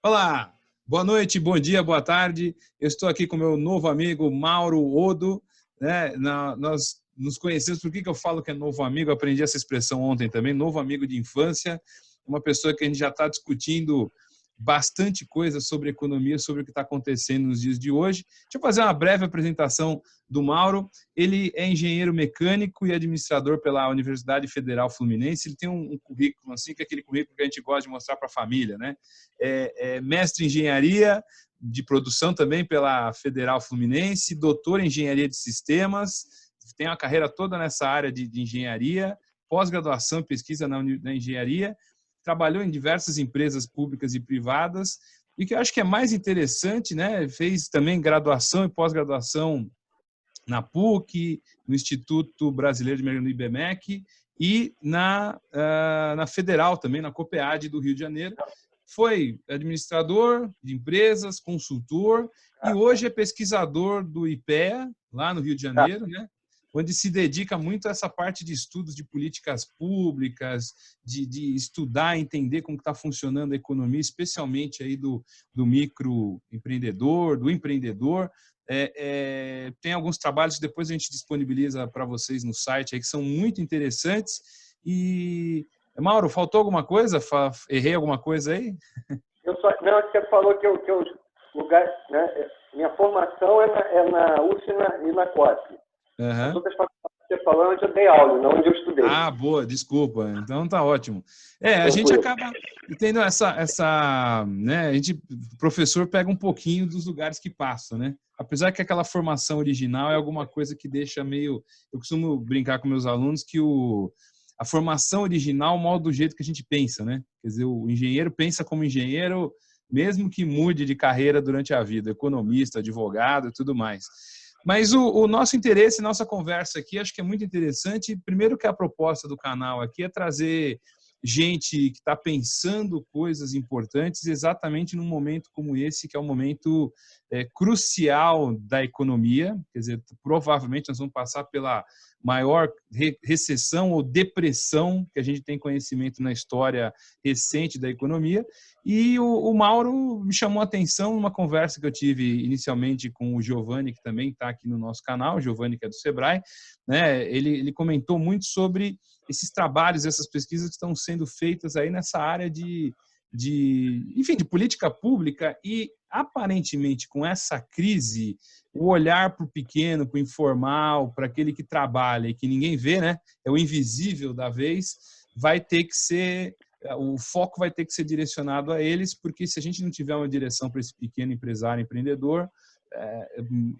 Olá, boa noite, bom dia, boa tarde. Eu estou aqui com meu novo amigo Mauro Odo, né? Nós nos conhecemos. Por que eu falo que é novo amigo? Eu aprendi essa expressão ontem também, novo amigo de infância, uma pessoa que a gente já está discutindo bastante coisa sobre economia, sobre o que está acontecendo nos dias de hoje. Deixa eu fazer uma breve apresentação do Mauro. Ele é engenheiro mecânico e administrador pela Universidade Federal Fluminense. Ele tem um currículo assim, que é aquele currículo que a gente gosta de mostrar para a família, né? É mestre em engenharia de produção também pela Federal Fluminense, doutor em engenharia de sistemas, tem uma carreira toda nessa área de engenharia, pós-graduação e pesquisa na engenharia, trabalhou em diversas empresas públicas e privadas, e que eu acho que é mais interessante, né? Fez também graduação e pós-graduação na PUC, no Instituto Brasileiro de Mercadologia, no IBMEC, e na Federal também, na COPEAD do Rio de Janeiro. Foi administrador de empresas, consultor, e hoje é pesquisador do IPEA, lá no Rio de Janeiro, né? Onde se dedica muito a essa parte de estudos de políticas públicas, de estudar, entender como está funcionando a economia, especialmente aí do microempreendedor, do empreendedor. Tem alguns trabalhos que depois a gente disponibiliza para vocês no site aí, que são muito interessantes. E, Mauro, faltou alguma coisa? Errei alguma coisa aí? Não, você falou que o lugar, né, minha formação é na UFSM e na COP. Uhum. As outras faculdades que você falou onde eu dei aula, não onde eu estudei. Ah, boa, desculpa. Então tá ótimo. A gente acaba tendo né? O professor pega um pouquinho dos lugares que passa, né? Apesar que aquela formação original é alguma coisa que deixa meio. Eu costumo brincar com meus alunos que a formação original molda do jeito que a gente pensa, né? Quer dizer, o engenheiro pensa como engenheiro, mesmo que mude de carreira durante a vida, economista, advogado e tudo mais. Mas o nosso interesse, nossa conversa aqui, acho que é muito interessante. Primeiro que a proposta do canal aqui é trazer gente que está pensando coisas importantes exatamente num momento como esse, que é um momento crucial da economia. Quer dizer, provavelmente nós vamos passar pela maior recessão ou depressão que a gente tem conhecimento na história recente da economia. E o Mauro me chamou a atenção numa conversa que eu tive inicialmente com o Giovanni, que também está aqui no nosso canal, o Giovanni, que é do Sebrae, né? Ele comentou muito sobre esses trabalhos, essas pesquisas que estão sendo feitas aí nessa área enfim, de política pública, e aparentemente com essa crise, o olhar para o pequeno, para o informal, para aquele que trabalha e que ninguém vê, né? É o invisível da vez, o foco vai ter que ser direcionado a eles, porque se a gente não tiver uma direção para esse pequeno empresário, empreendedor,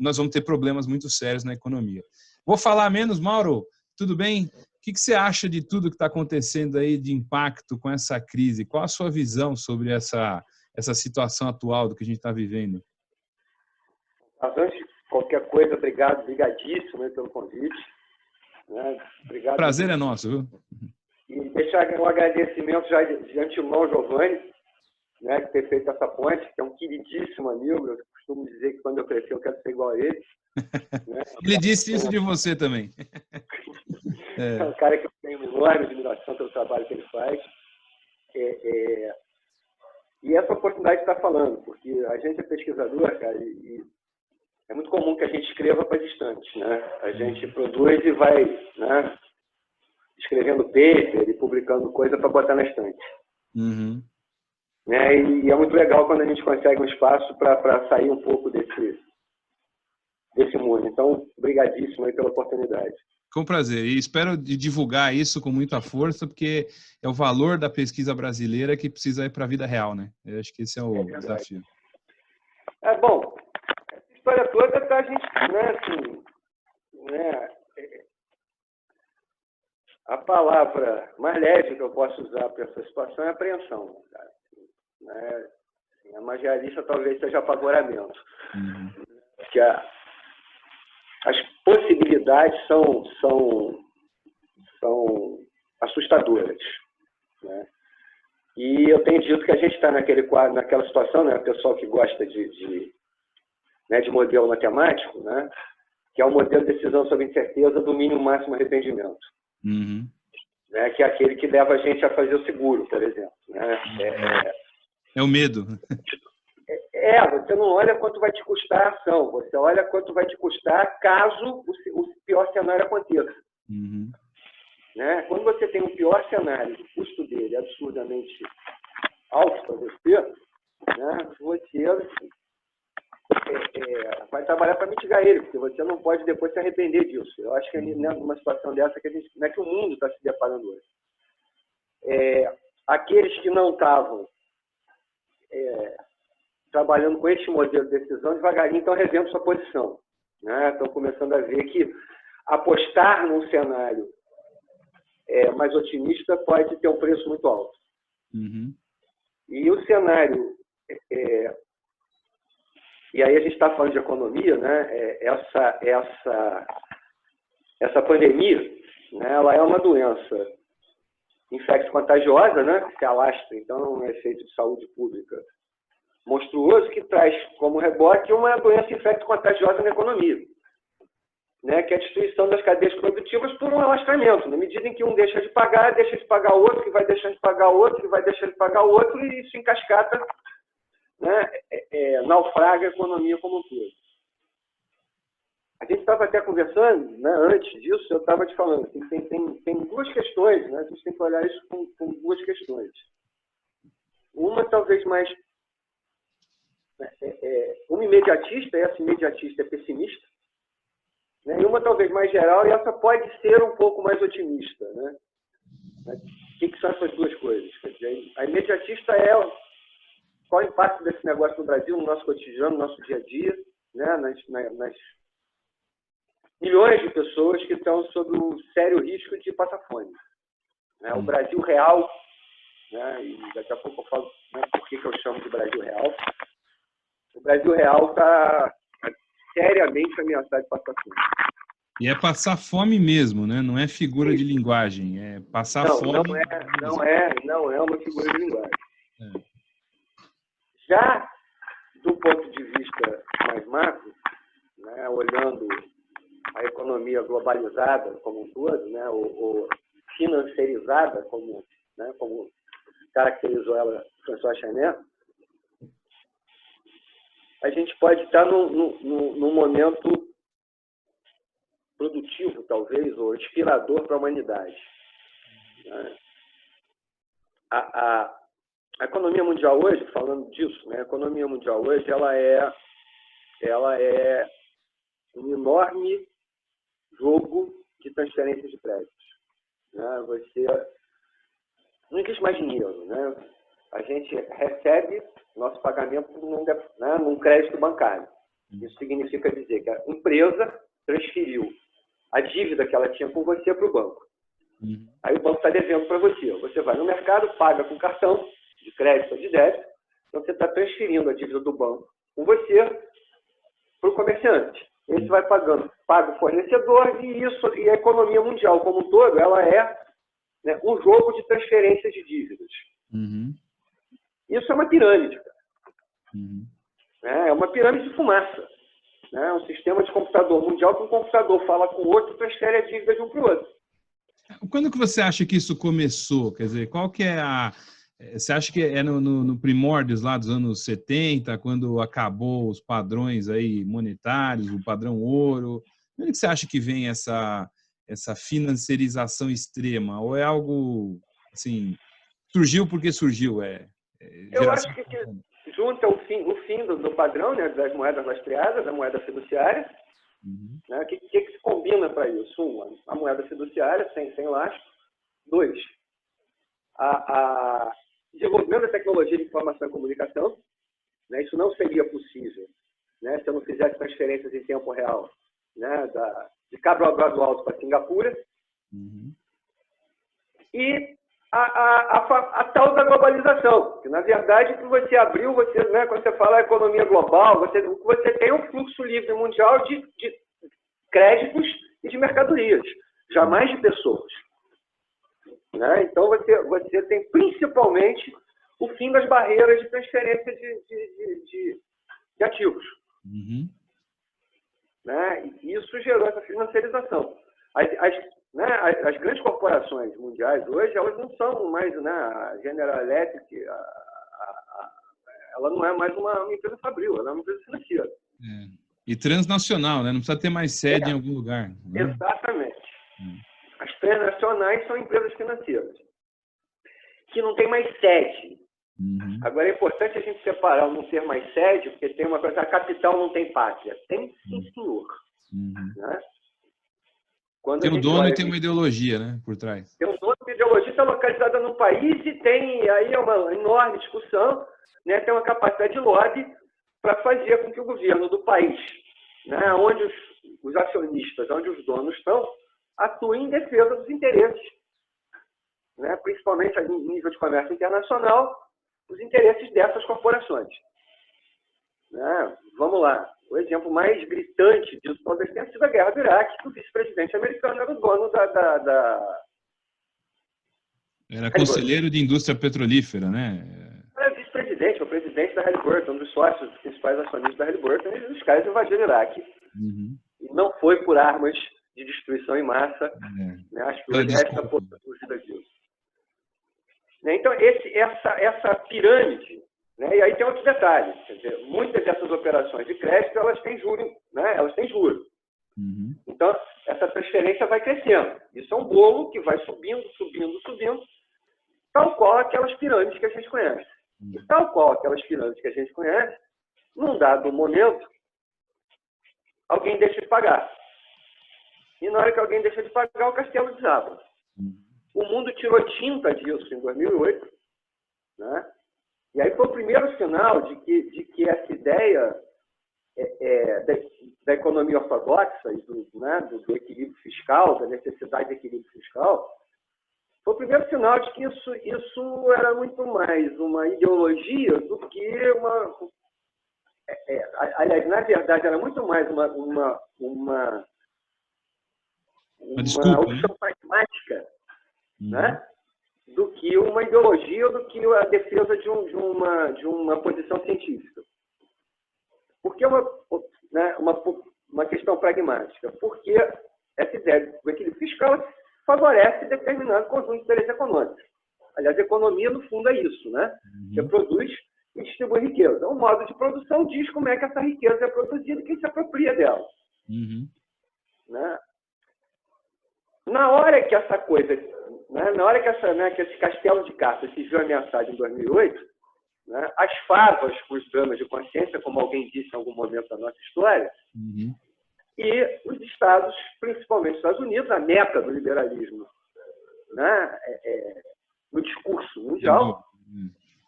nós vamos ter problemas muito sérios na economia. Vou falar menos, Mauro, tudo bem? O que você acha de tudo que está acontecendo aí de impacto com essa crise? Qual a sua visão sobre essa situação atual do que a gente está vivendo? Antes de qualquer coisa, obrigadíssimo pelo convite. Né? Obrigado. Prazer é nosso, viu? E deixar um agradecimento já de antemão ao Giovanni, né, que ter feito essa ponte, que é um queridíssimo amigo. Eu costumo dizer que quando eu crescer eu quero ser igual a ele. Né? Ele disse isso de você também. É um cara que eu tenho enorme admiração pelo trabalho que ele faz. E essa oportunidade de estar falando, porque a gente é pesquisador, cara, e é muito comum que a gente escreva para distantes, né? A gente produz e vai, né, escrevendo paper e publicando coisa para botar na estante. Uhum. Né? E é muito legal quando a gente consegue um espaço para sair um pouco desse mundo. Então, obrigadíssimo aí pela oportunidade. Com prazer. E espero divulgar isso com muita força, porque é o valor da pesquisa brasileira que precisa ir para a vida real, né? Eu acho que esse é o desafio. Bom, essa história toda está a gente, né, assim, né, a palavra mais leve que eu posso usar para essa situação é apreensão. Cara. Né? Assim, a magialista talvez seja apavoramento. Uhum. Porque as possibilidades são assustadoras. Né? E eu tenho dito que a gente está naquela situação, né, o pessoal que gosta de modelo matemático, né, que é o modelo de decisão sob incerteza do mínimo máximo arrependimento. Uhum. Né, que é aquele que leva a gente a fazer o seguro, por exemplo. Né? É o medo. Você não olha quanto vai te custar a ação, você olha quanto vai te custar caso o pior cenário aconteça. Uhum. Né? Quando você tem um pior cenário, o custo dele é absurdamente alto para você, né? Você vai trabalhar para mitigar ele, porque você não pode depois se arrepender disso. Eu acho que é numa situação dessa que não é que o mundo está se deparando hoje. Aqueles que não estavam trabalhando com esse modelo de decisão, devagarinho estão revendo sua posição. Né? Estão começando a ver que apostar num cenário mais otimista pode ter um preço muito alto. Uhum. E o cenário... E aí a gente está falando de economia, né? Essa pandemia, né? Ela é uma doença infecto-contagiosa, né? Que se alastra, então, é um efeito de saúde pública monstruoso que traz como rebote uma doença infecto-contagiosa na economia, né? Que é a destruição das cadeias produtivas por um alastramento. Na medida em que um deixa de pagar o outro, que vai deixando de pagar o outro, que vai deixando de pagar o outro, e isso encascata, né? Naufraga a economia como um todo. A gente estava até conversando, né? Antes disso, eu estava te falando, assim, tem duas questões, né? A gente tem que olhar isso com duas questões. Uma talvez mais... uma imediatista, essa imediatista é pessimista, né? E uma talvez mais geral, e essa pode ser um pouco mais otimista. Né? O que são essas duas coisas? Quer dizer, a imediatista qual o impacto desse negócio no Brasil, no nosso cotidiano, no nosso dia a dia, né? nas milhões de pessoas que estão sob o sério risco de passar fome. Né? O Brasil real, né? E daqui a pouco eu falo, né, por que eu chamo de Brasil real. O Brasil real está seriamente ameaçado de passar fome. E é passar fome mesmo, né? Não é figura de linguagem, é passar fome. Não é uma figura de linguagem. Já do ponto de vista mais macro, né, olhando a economia globalizada como um todo, né, ou financeirizada, como caracterizou ela François Chanet, a gente pode estar num momento produtivo, talvez, ou inspirador para a humanidade. Né? A economia mundial hoje, falando disso, né, a economia mundial hoje ela é um enorme jogo de transferências de créditos. Né? Não existe mais dinheiro. Né? A gente recebe nosso pagamento num crédito bancário. Isso significa dizer que a empresa transferiu a dívida que ela tinha com você para o banco. Aí o banco está devendo para você. Você vai no mercado, paga com cartão de crédito ou de débito, então você está transferindo a dívida do banco com você para o comerciante. Esse vai paga o fornecedor e a economia mundial como um todo, ela é, né, um jogo de transferência de dívidas. Isso é uma pirâmide, cara. É uma pirâmide de fumaça. Né? Um sistema de computador mundial que um computador fala com o outro e transfere a dívida de um para o outro. Quando que você acha que isso começou? Quer dizer, qual que é você acha que é no primórdios lá dos anos 70, quando acabou os padrões aí monetários, o padrão ouro? Onde que você acha que vem essa financiarização extrema? Ou é algo, assim, surgiu porque surgiu? Eu acho que junta o fim do padrão, né, das moedas lastreadas, da moeda fiduciária. Né? O que se combina para isso? A moeda fiduciária, sem lastro. 2, a desenvolvimento da tecnologia de informação e comunicação. Né? Isso não seria possível, né, se eu não fizesse transferências em tempo real, né, de Cabo do Alto para Singapura. E a tal da globalização, que na verdade que você abriu, né, quando você fala economia global, você tem um fluxo livre mundial de créditos e de mercadorias, jamais de pessoas. Né? Então você tem principalmente o fim das barreiras de transferência de ativos. Né? E isso gerou essa financiarização. As grandes corporações mundiais hoje, elas não são mais, né, a General Electric, ela não é mais uma empresa fabril, ela é uma empresa financeira. E transnacional, né? Não precisa ter mais sede em algum lugar. Né? Exatamente. As transnacionais são empresas financeiras, que não tem mais sede. Agora, é importante a gente separar o não ter mais sede, porque tem uma coisa, a capital não tem pátria. Tem sim, senhor. Né? Tem um dono e tem uma ideologia, né, por trás. Tem um dono e uma ideologia, está localizada no país e tem aí é uma enorme discussão, né? Tem uma capacidade de lobby para fazer com que o governo do país, né, onde os acionistas, onde os donos estão, atuem em defesa dos interesses, né, principalmente em nível de comércio internacional, os interesses dessas corporações. Né? Vamos lá. O exemplo mais gritante disso talvez tenha sido a guerra do Iraque, que o vice-presidente americano era o dono Era conselheiro de indústria petrolífera, né? Era vice-presidente, o presidente da Halliburton, um dos sócios principais acionistas da Halliburton, e os caras invadiram o Iraque. E não foi por armas de destruição em massa. Né? Acho que o resto da fugida disso. Então, essa pirâmide, né? E aí tem outros detalhes. Quer dizer, muitas dessas operações de crédito, elas têm juros, né? Elas têm juros. Então, essa transferência vai crescendo. Isso é um bolo que vai subindo, tal qual aquelas pirâmides que a gente conhece. E tal qual aquelas pirâmides que a gente conhece, num dado momento, alguém deixa de pagar. E na hora que alguém deixa de pagar, o castelo desaba. O mundo tirou tinta disso em 2008, né? E aí foi o primeiro sinal de que essa ideia da economia ortodoxa e do equilíbrio fiscal, da necessidade de equilíbrio fiscal, foi o primeiro sinal de que isso era muito mais uma ideologia do que uma... aliás, na verdade, era muito mais uma opção pragmática, né? Do que uma ideologia ou do que a defesa de uma posição científica. Por que uma questão pragmática? Porque essa ideia do equilíbrio fiscal favorece determinado conjunto de interesses econômicos. Aliás, a economia, no fundo, é isso, né? Você produz e distribui riqueza. O modo de produção diz como é que essa riqueza é produzida e quem se apropria dela. Né? Na hora que essa coisa, né, na hora que esse castelo de cartas se viu ameaçado em 2008, né, as favas com os dramas de consciência, como alguém disse em algum momento da nossa história, e os Estados, principalmente os Estados Unidos, a meta do liberalismo, né, no discurso mundial,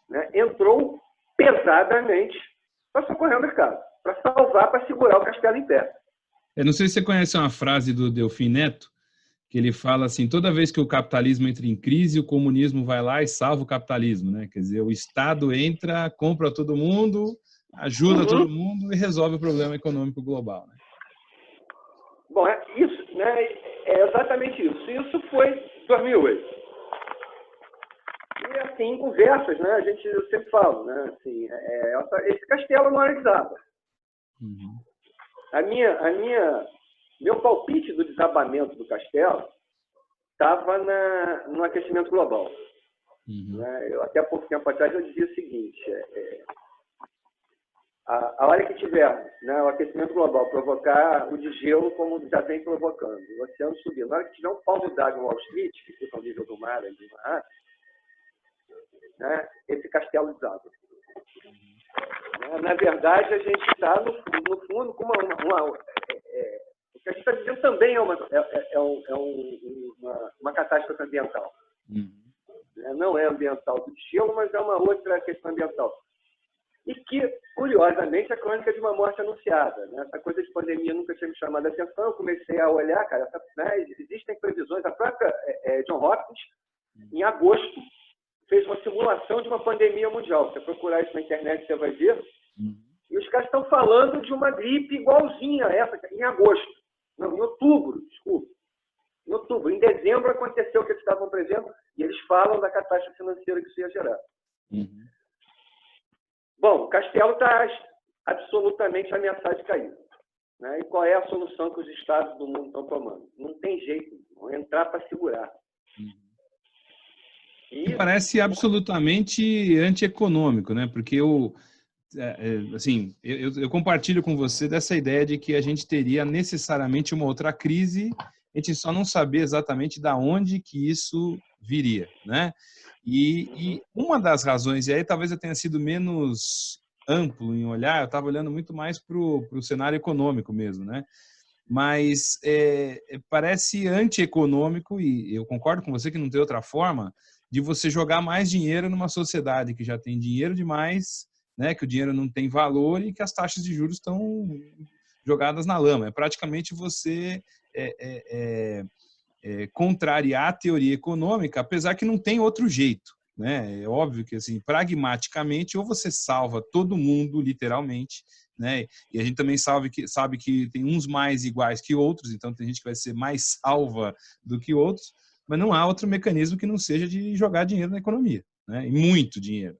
né, entrou pesadamente para socorrer o mercado, para salvar, para segurar o castelo em pé. Eu não sei se você conhece uma frase do Delfim Neto, que ele fala assim: toda vez que o capitalismo entra em crise, o comunismo vai lá e salva o capitalismo, né? Quer dizer, o Estado entra, compra todo mundo, ajuda todo mundo e resolve o problema econômico global, né? Bom, isso, né, é exatamente isso. Isso foi 2008. E assim, em conversas, né, eu sempre falo, né, assim, esse castelo não era desaba. Meu palpite do desabamento do castelo estava no aquecimento global. Né? Até pouco tempo atrás eu dizia o seguinte: a hora que tiver, né, o aquecimento global provocar o desgelo, como já vem provocando, o oceano subindo, na hora que tiver um palmo d'água em Wall Street, que fica ao nível do mar, ali em Manhattan, né, esse castelo desaba. Na verdade, a gente está, no fundo, com o que a gente está dizendo também é uma catástrofe ambiental. Não é ambiental do gelo, mas é uma outra questão ambiental. E que, curiosamente, é crônica de uma morte anunciada. Né? Essa coisa de pandemia nunca tinha me chamado a atenção. Eu comecei a olhar, cara, né, existem previsões. A própria John Hopkins, em agosto, fez uma simulação de uma pandemia mundial. Se você procurar isso na internet, você vai ver. E os caras estão falando de uma gripe igualzinha a essa, em agosto. Não, em outubro, desculpa. Em outubro. Em dezembro aconteceu o que eles estavam prevendo e eles falam da catástrofe financeira que isso ia gerar. Bom, o castelo está absolutamente ameaçado de cair. Né? E qual é a solução que os estados do mundo estão tomando? Não tem jeito, vão entrar para segurar. E parece absolutamente antieconômico, né? Porque assim, eu compartilho com você dessa ideia de que a gente teria necessariamente uma outra crise, a gente só não saber exatamente da onde que isso viria, né? E uma das razões, e aí talvez eu tenha sido menos amplo em olhar, eu estava olhando muito mais para o cenário econômico mesmo, né? Mas parece antieconômico, e eu concordo com você que não tem outra forma, de você jogar mais dinheiro numa sociedade que já tem dinheiro demais, né, que o dinheiro não tem valor e que as taxas de juros estão jogadas na lama. É praticamente você contrariar a teoria econômica, apesar que não tem outro jeito. Né? É óbvio que, assim, pragmaticamente, ou você salva todo mundo, literalmente, né? E a gente também sabe que tem uns mais iguais que outros, então tem gente que vai ser mais salva do que outros, mas não há outro mecanismo que não seja de jogar dinheiro na economia, né? E muito dinheiro.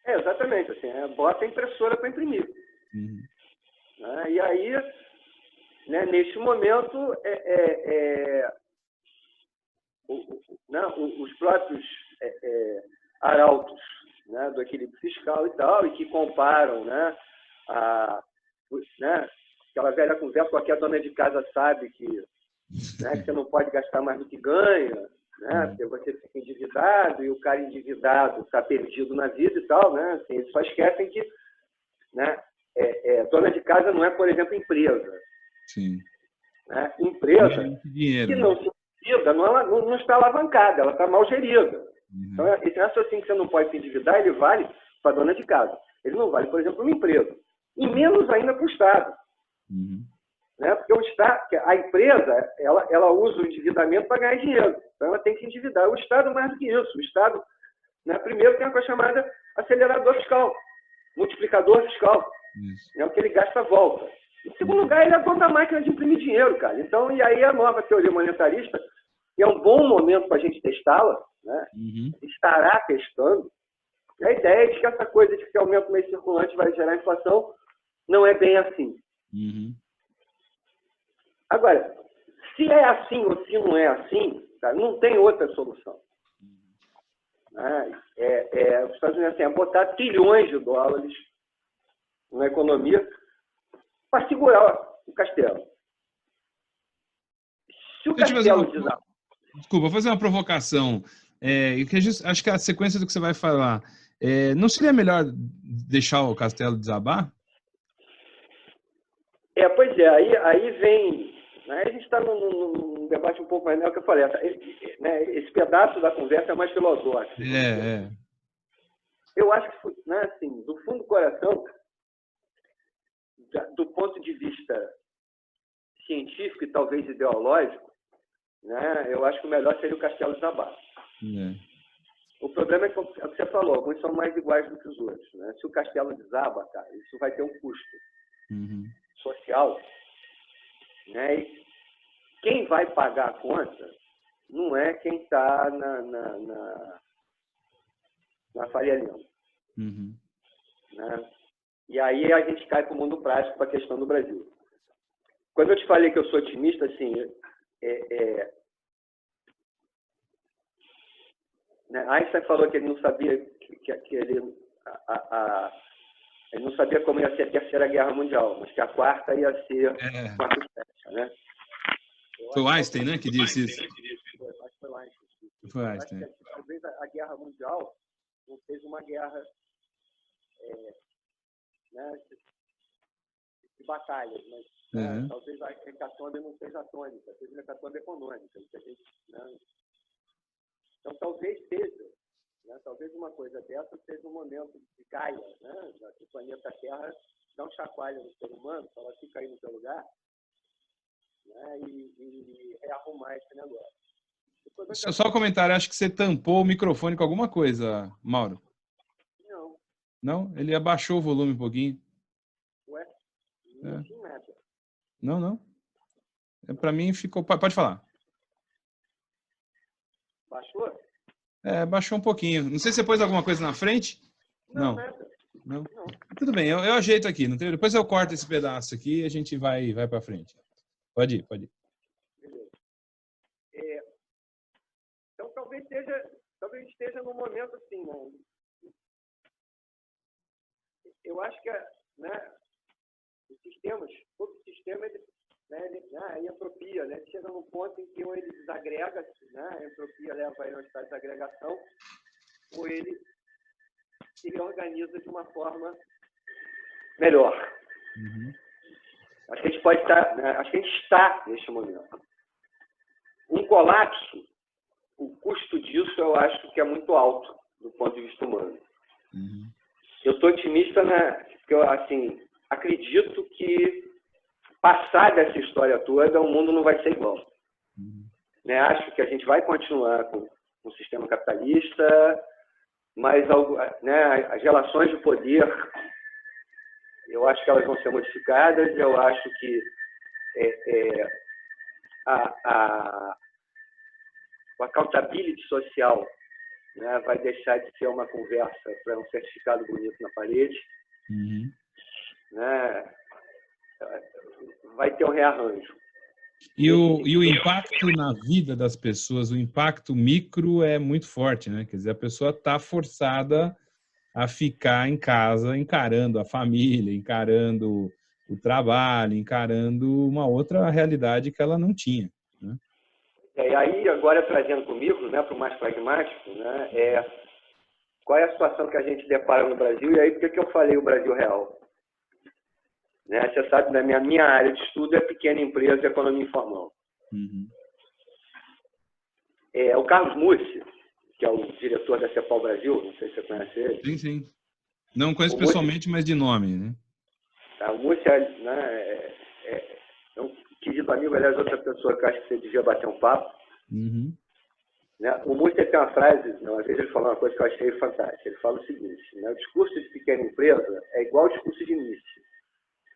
Exatamente. Assim, bota a impressora para imprimir. Uhum. Né? E aí, né, neste momento, os próprios arautos, né, do equilíbrio fiscal e tal, e que comparam, né, aquela velha conversa, qualquer dona de casa sabe que, né, que você não pode gastar mais do que ganha, né, porque você fica endividado e o cara endividado está perdido na vida e tal, né, assim, eles só esquecem que, né, dona de casa não é, por exemplo, empresa. Sim. Né? Empresa dinheiro, que não se endivida, não está alavancada, ela está mal gerida. Uhum. Então, esse raciocínio que você não pode se endividar, ele vale para a dona de casa. Ele não vale, por exemplo, para uma empresa. E menos ainda para o Estado. Uhum. Né? Porque a empresa, ela usa o endividamento para ganhar dinheiro. Então, ela tem que se endividar. O Estado, mais do que isso. O Estado, né, primeiro, tem uma coisa chamada acelerador fiscal, multiplicador fiscal. É o que ele gasta a volta. Em segundo lugar, ele é dono da máquina de imprimir dinheiro, cara. Então, e aí a nova teoria monetarista, que é um bom momento para a gente testá-la, né? Uhum. Estará testando. A ideia é de que essa coisa de que aumento do meio circulante vai gerar inflação não é bem assim. Uhum. Agora, se é assim ou se não é assim, cara, não tem outra solução. Os Estados Unidos têm botar trilhões de dólares na economia para segurar o castelo. Se o castelo desabar... Desculpa, vou fazer uma provocação. Acho que a sequência do que você vai falar, não seria melhor deixar o castelo desabar? Pois é, aí vem... Né, a gente está num debate um pouco mais... É o que eu falei, esse pedaço da conversa é mais filosófico. Eu acho que, né, assim, do fundo do coração, do ponto de vista científico e talvez ideológico, né, eu acho que o melhor seria o castelo desabar. O problema é que você falou, alguns são mais iguais do que os outros. Né? Se o castelo desaba, cara, isso vai ter um custo social. Né? E quem vai pagar a conta não é quem está na Faria Lima. Né? E aí a gente cai para o mundo prático, para a questão do Brasil. Quando eu te falei que eu sou otimista, assim, né? Einstein falou que ele não sabia que ele não sabia como ia ser a Terceira Guerra Mundial, mas que a quarta ia ser uma sucesso, né? Foi o Einstein, né, que disse isso? Acho que foi o Einstein. Foi Einstein. Acho que talvez a Guerra Mundial não seja uma guerra né, de batalhas, mas talvez a hecatombe não seja atômica, seja uma hecatombe econômica. Né? Então, talvez seja, né, talvez uma coisa dessa seja um momento de Gaia, né, o planeta Terra dá um chacoalho no ser humano, fala, fica aí no seu lugar, né, e rearrumar esse negócio. Só um comentário, acho que você tampou o microfone com alguma coisa, Mauro. Não. Não? Ele abaixou o volume um pouquinho. Ué? Não tinha nada. Não. Para mim ficou... Pode falar. Baixou? Baixou um pouquinho. Não sei se você pôs alguma coisa na frente. Não. Nada. Não. Tudo bem, eu ajeito aqui. Não tem... Depois eu corto esse pedaço aqui e a gente vai para frente. Pode ir. Beleza. Então, talvez esteja num momento assim, né? eu acho que né, os sistemas, todo sistema, ele entropia, né? Chega num ponto em que ou ele desagrega, né? A entropia leva ele ao estado de desagregação, ou ele se organiza de uma forma melhor. Uhum. Acho que a gente pode estar, né? Acho que a gente está neste momento. Um colapso, o custo disso eu acho que é muito alto do ponto de vista humano. Uhum. Eu estou otimista, né? Porque eu, assim, acredito que passar dessa história toda, o mundo não vai ser igual. Uhum. Né? Acho que a gente vai continuar com o sistema capitalista, mas né, as relações de poder, eu acho que elas vão ser modificadas. Eu acho que a accountability social, né, vai deixar de ser uma conversa para um certificado bonito na parede. Uhum. Né? Vai ter um rearranjo. E o impacto na vida das pessoas, o impacto micro é muito forte, né? Quer dizer, a pessoa está forçada a ficar em casa, encarando a família, encarando o trabalho, encarando uma outra realidade que ela não tinha, né? E aí, agora trazendo comigo, né, para o mais pragmático, né, qual é a situação que a gente depara no Brasil, e aí por que eu falei o Brasil real? Né, você sabe, na minha área de estudo é pequena empresa e economia informal. Uhum. O Carlos Mussi, que é o diretor da CEPAL Brasil, não sei se você conhece ele. Sim, sim. Não conheço O Mussi, pessoalmente, mas de nome, né? Tá, o Mussi é um querido amigo, aliás, outra pessoa que eu acho que você devia bater um papo. Uhum. Né? O Mussi tem uma frase, uma vez ele falou uma coisa que eu achei fantástica. Ele fala o seguinte, né? O discurso de pequena empresa é igual ao discurso de Nietzsche.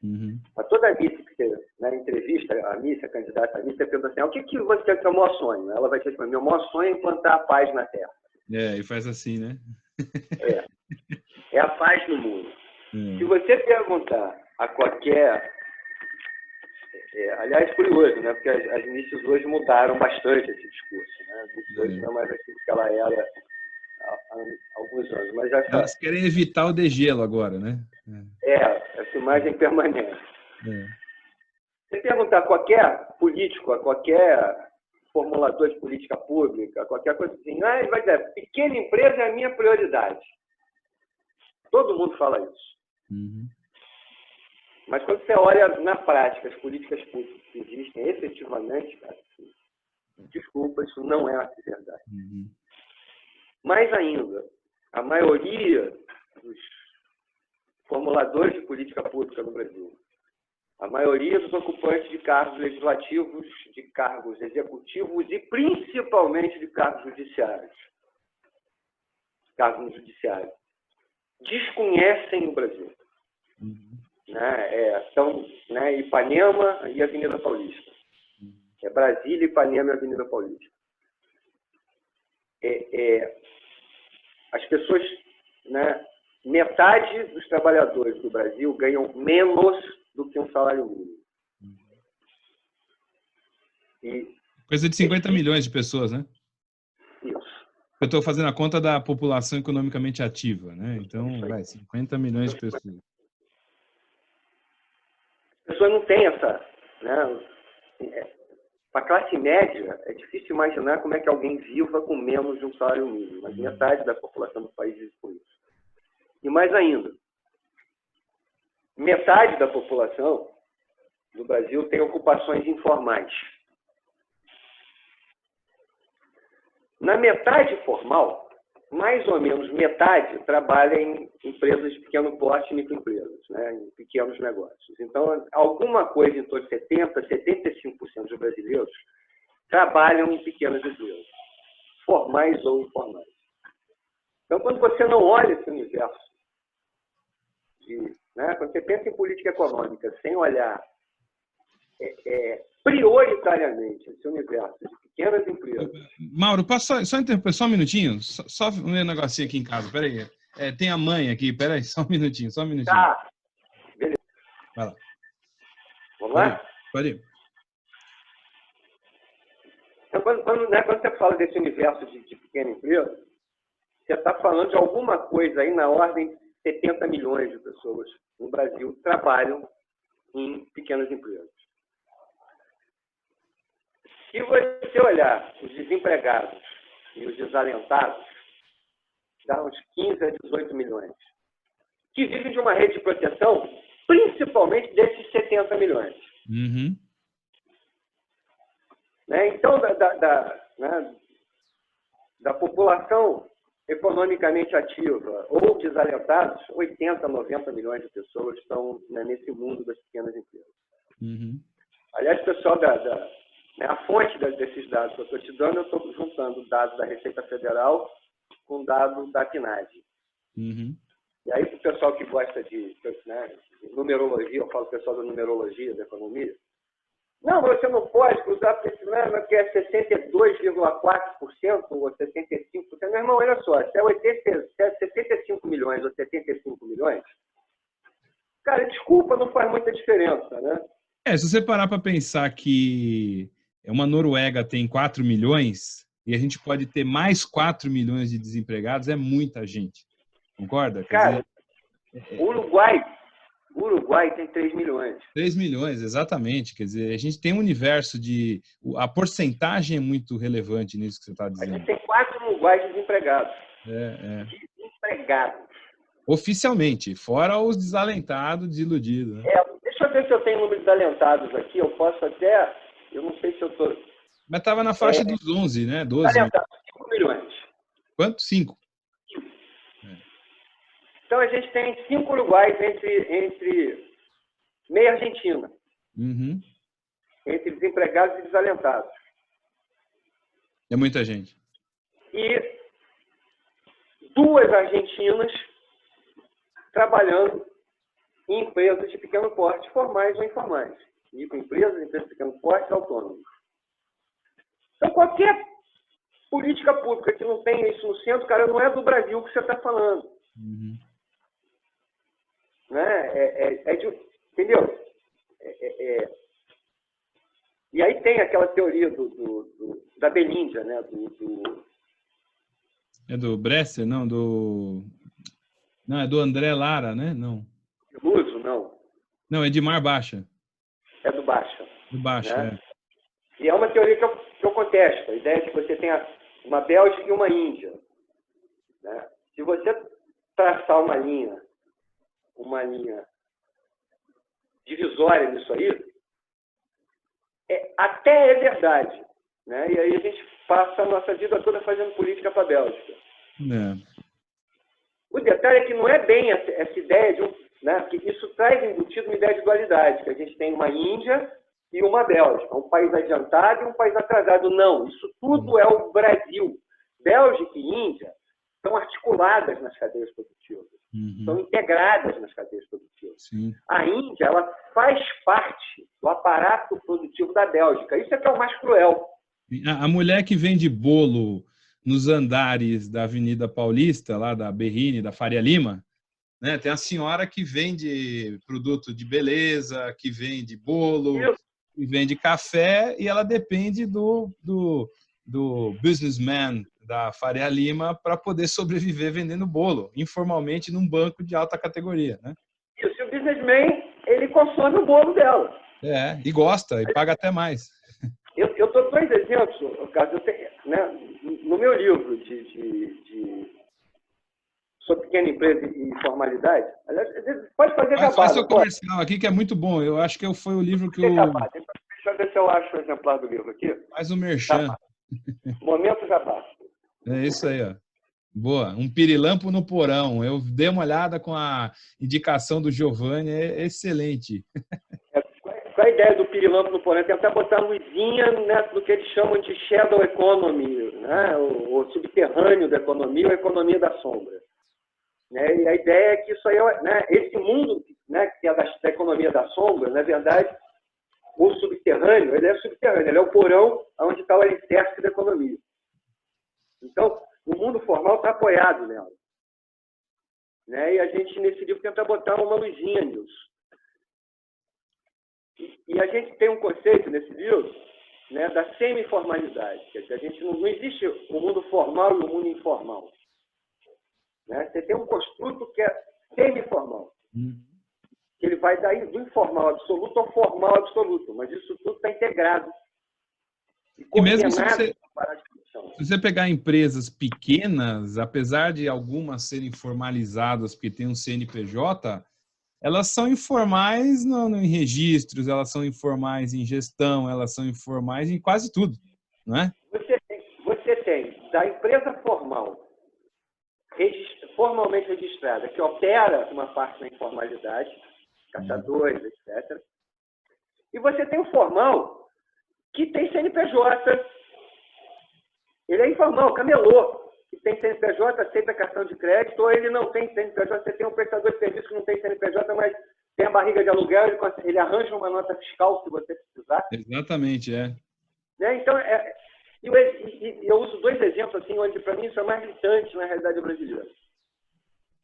Uhum. A toda a Nietzsche que você, né, entrevista, a Nietzsche, a candidata a Nietzsche, você pergunta assim, o que você quer que é o maior sonho? Ela vai dizer assim, meu maior sonho é implantar a paz na Terra. E faz assim, né? É a paz no mundo. Se você perguntar a qualquer... aliás, curioso, né? Porque as Nietzsches hoje mudaram bastante esse discurso. Né? A Nietzsche hoje não é mais aquilo que ela era há alguns anos. Mas elas querem evitar o degelo agora, né? Essa imagem permanece. É. Se perguntar a qualquer político, a qualquer formulador de política pública, qualquer coisa assim, ele vai dizer, pequena empresa é a minha prioridade. Todo mundo fala isso. Uhum. Mas quando você olha na prática as políticas públicas que existem efetivamente, cara, desculpa, isso não é a verdade. Uhum. Mais ainda, a maioria dos formuladores de política pública no Brasil, a maioria dos ocupantes de cargos legislativos, de cargos executivos e principalmente de cargos judiciários, desconhecem o Brasil. Uhum. São, né, Ipanema e Avenida Paulista. Brasília, Ipanema e Avenida Paulista. As pessoas, né, metade dos trabalhadores do Brasil ganham menos do que um salário mínimo. Coisa de 50 milhões de pessoas, né? Isso. Eu estou fazendo a conta da população economicamente ativa, né? Então, 50 milhões de pessoas. As pessoas não têm essa... Né, para a classe média, é difícil imaginar como é que alguém viva com menos de um salário mínimo. Mas metade da população do país vive com isso. E mais ainda, metade da população do Brasil tem ocupações informais. Na metade formal, mais ou menos metade trabalha em empresas de pequeno porte e microempresas, né, em pequenos negócios. Então, alguma coisa em torno de 70%, 75% dos brasileiros trabalham em pequenas empresas, formais ou informais. Então, quando você não olha esse universo, né, quando você pensa em política econômica sem olhar prioritariamente esse universo de pequenas empresas... Mauro, posso só interromper só um minutinho? Só um negocinho aqui em casa, peraí. Tem a mãe aqui, peraí, só um minutinho. Tá, beleza. Vai lá. Vamos lá? Pode ir. Então, quando você fala desse universo de pequena empresa, você está falando de alguma coisa aí na ordem 70 milhões de pessoas no Brasil trabalham em pequenas empresas. Se você olhar os desempregados e os desalentados, dá uns 15 a 18 milhões, que vivem de uma rede de proteção, principalmente desses 70 milhões. Uhum. Né? Então, da população economicamente ativa ou desalentados, 80, 90 milhões de pessoas estão, né, nesse mundo das pequenas empresas. Uhum. Aliás, pessoal, né, a fonte desses dados que eu estou te dando, eu estou juntando dados da Receita Federal com dados da PNAD. Uhum. E aí, para o pessoal que gosta de, né, numerologia, eu falo pessoal da numerologia, da economia, não, você não pode usar porque é 62,4% ou 75%. Meu irmão, olha só, se é 65 milhões ou 75 milhões, cara, desculpa, não faz muita diferença, né? Se você parar para pensar que uma Noruega tem 4 milhões e a gente pode ter mais 4 milhões de desempregados, é muita gente. Concorda? Cara, o Uruguai tem 3 milhões. 3 milhões, exatamente. Quer dizer, a gente tem um universo de... A porcentagem é muito relevante nisso que você está dizendo. A gente tem 4 uruguaios desempregados. Desempregados. Oficialmente, fora os desalentados, desiludidos. Né? Deixa eu ver se eu tenho número de desalentados aqui. Eu posso até... Eu não sei se eu estou... Mas estava na faixa dos 11, né? 12. Desalentados, 5 milhões. Quanto? 5. Então, a gente tem 5 uruguaios entre meia Argentina. Uhum. Entre desempregados e desalentados. É muita gente. E 2 argentinas trabalhando em empresas de pequeno porte, formais ou informais. Microempresas, empresas de pequeno porte, autônomos. Então, qualquer política pública que não tenha isso no centro, cara, não é do Brasil que você está falando. Uhum. Né? Entendeu? E aí tem aquela teoria da Belíndia, né? É do Bresser? Não, Não, é do André Lara, né? Não. Luso, não. Não, é de Mar Baixa. É do Baixa. Do Baixa, né? E é uma teoria que eu contesto. A ideia é que você tenha uma Bélgica e uma Índia. Né? Se você traçar uma linha divisória nisso aí, até é verdade. Né? E aí a gente passa a nossa vida toda fazendo política para a Bélgica. O detalhe é que não é bem essa ideia de né, que isso traz embutido uma ideia de dualidade, que a gente tem uma Índia e uma Bélgica, um país adiantado e um país atrasado. Não, isso tudo é o Brasil. Bélgica e Índia estão articuladas nas cadeias produtivas, estão integradas nas cadeias produtivas. Sim. A Índia, ela faz parte do aparato produtivo da Bélgica. Isso é que é o mais cruel. A mulher que vende bolo nos andares da Avenida Paulista, lá da Berrini, da Faria Lima, né? Tem a senhora que vende produto de beleza, que vende bolo, que vende café, e ela depende do businessman da Faria Lima para poder sobreviver vendendo bolo, informalmente num banco de alta categoria. Né? Isso, o businessman, ele consome o bolo dela. E gosta, e paga até mais. Eu dou 2 exemplos, Carlos. Né, no meu livro sobre pequena empresa e informalidade, aliás, pode fazer jabá. Faz seu comercial aqui, que é muito bom. Eu acho que foi o livro que eu... Deixa eu ver se eu acho o exemplar do livro aqui. Faz o merchan. Jabá. Momento jabá. É isso aí, ó. Boa. Um pirilampo no porão. Eu dei uma olhada com a indicação do Giovanni, é excelente. Qual a ideia do pirilampo no porão? É tentar botar luzinha, né, no que eles chamam de shadow economy, né, o subterrâneo da economia, ou a economia da sombra. Né? E a ideia é que isso aí, né, esse mundo, né, que é da economia da sombra, na verdade, o subterrâneo, ele é subterrâneo, ele é o porão onde está o alicerce da economia. Então, o mundo formal está apoiado nela. Né? E a gente, nesse livro, tenta botar uma luzinha nisso. E a gente tem um conceito nesse livro, né, da semi-formalidade. Quer dizer, a gente não existe o mundo formal e o mundo informal. Né? Você tem um construto que é semi-formal. Ele vai daí do informal absoluto ao formal absoluto, mas isso tudo está integrado. E mesmo se você pegar empresas pequenas, apesar de algumas serem formalizadas porque tem um CNPJ, elas são informais em registros, elas são informais em gestão, elas são informais em quase tudo, não é? Você tem da empresa formal, formalmente registrada, que opera uma parte da informalidade, caçadores, etc. E você tem o formal, que tem CNPJ. Ele é informal, camelô, que tem CNPJ, aceita cartão de crédito, ou ele não tem CNPJ, você tem um prestador de serviço que não tem CNPJ, mas tem a barriga de aluguel, ele arranja uma nota fiscal se você precisar. Exatamente, é. Né? Então, eu uso dois exemplos assim, onde para mim isso é mais gritante na realidade brasileira.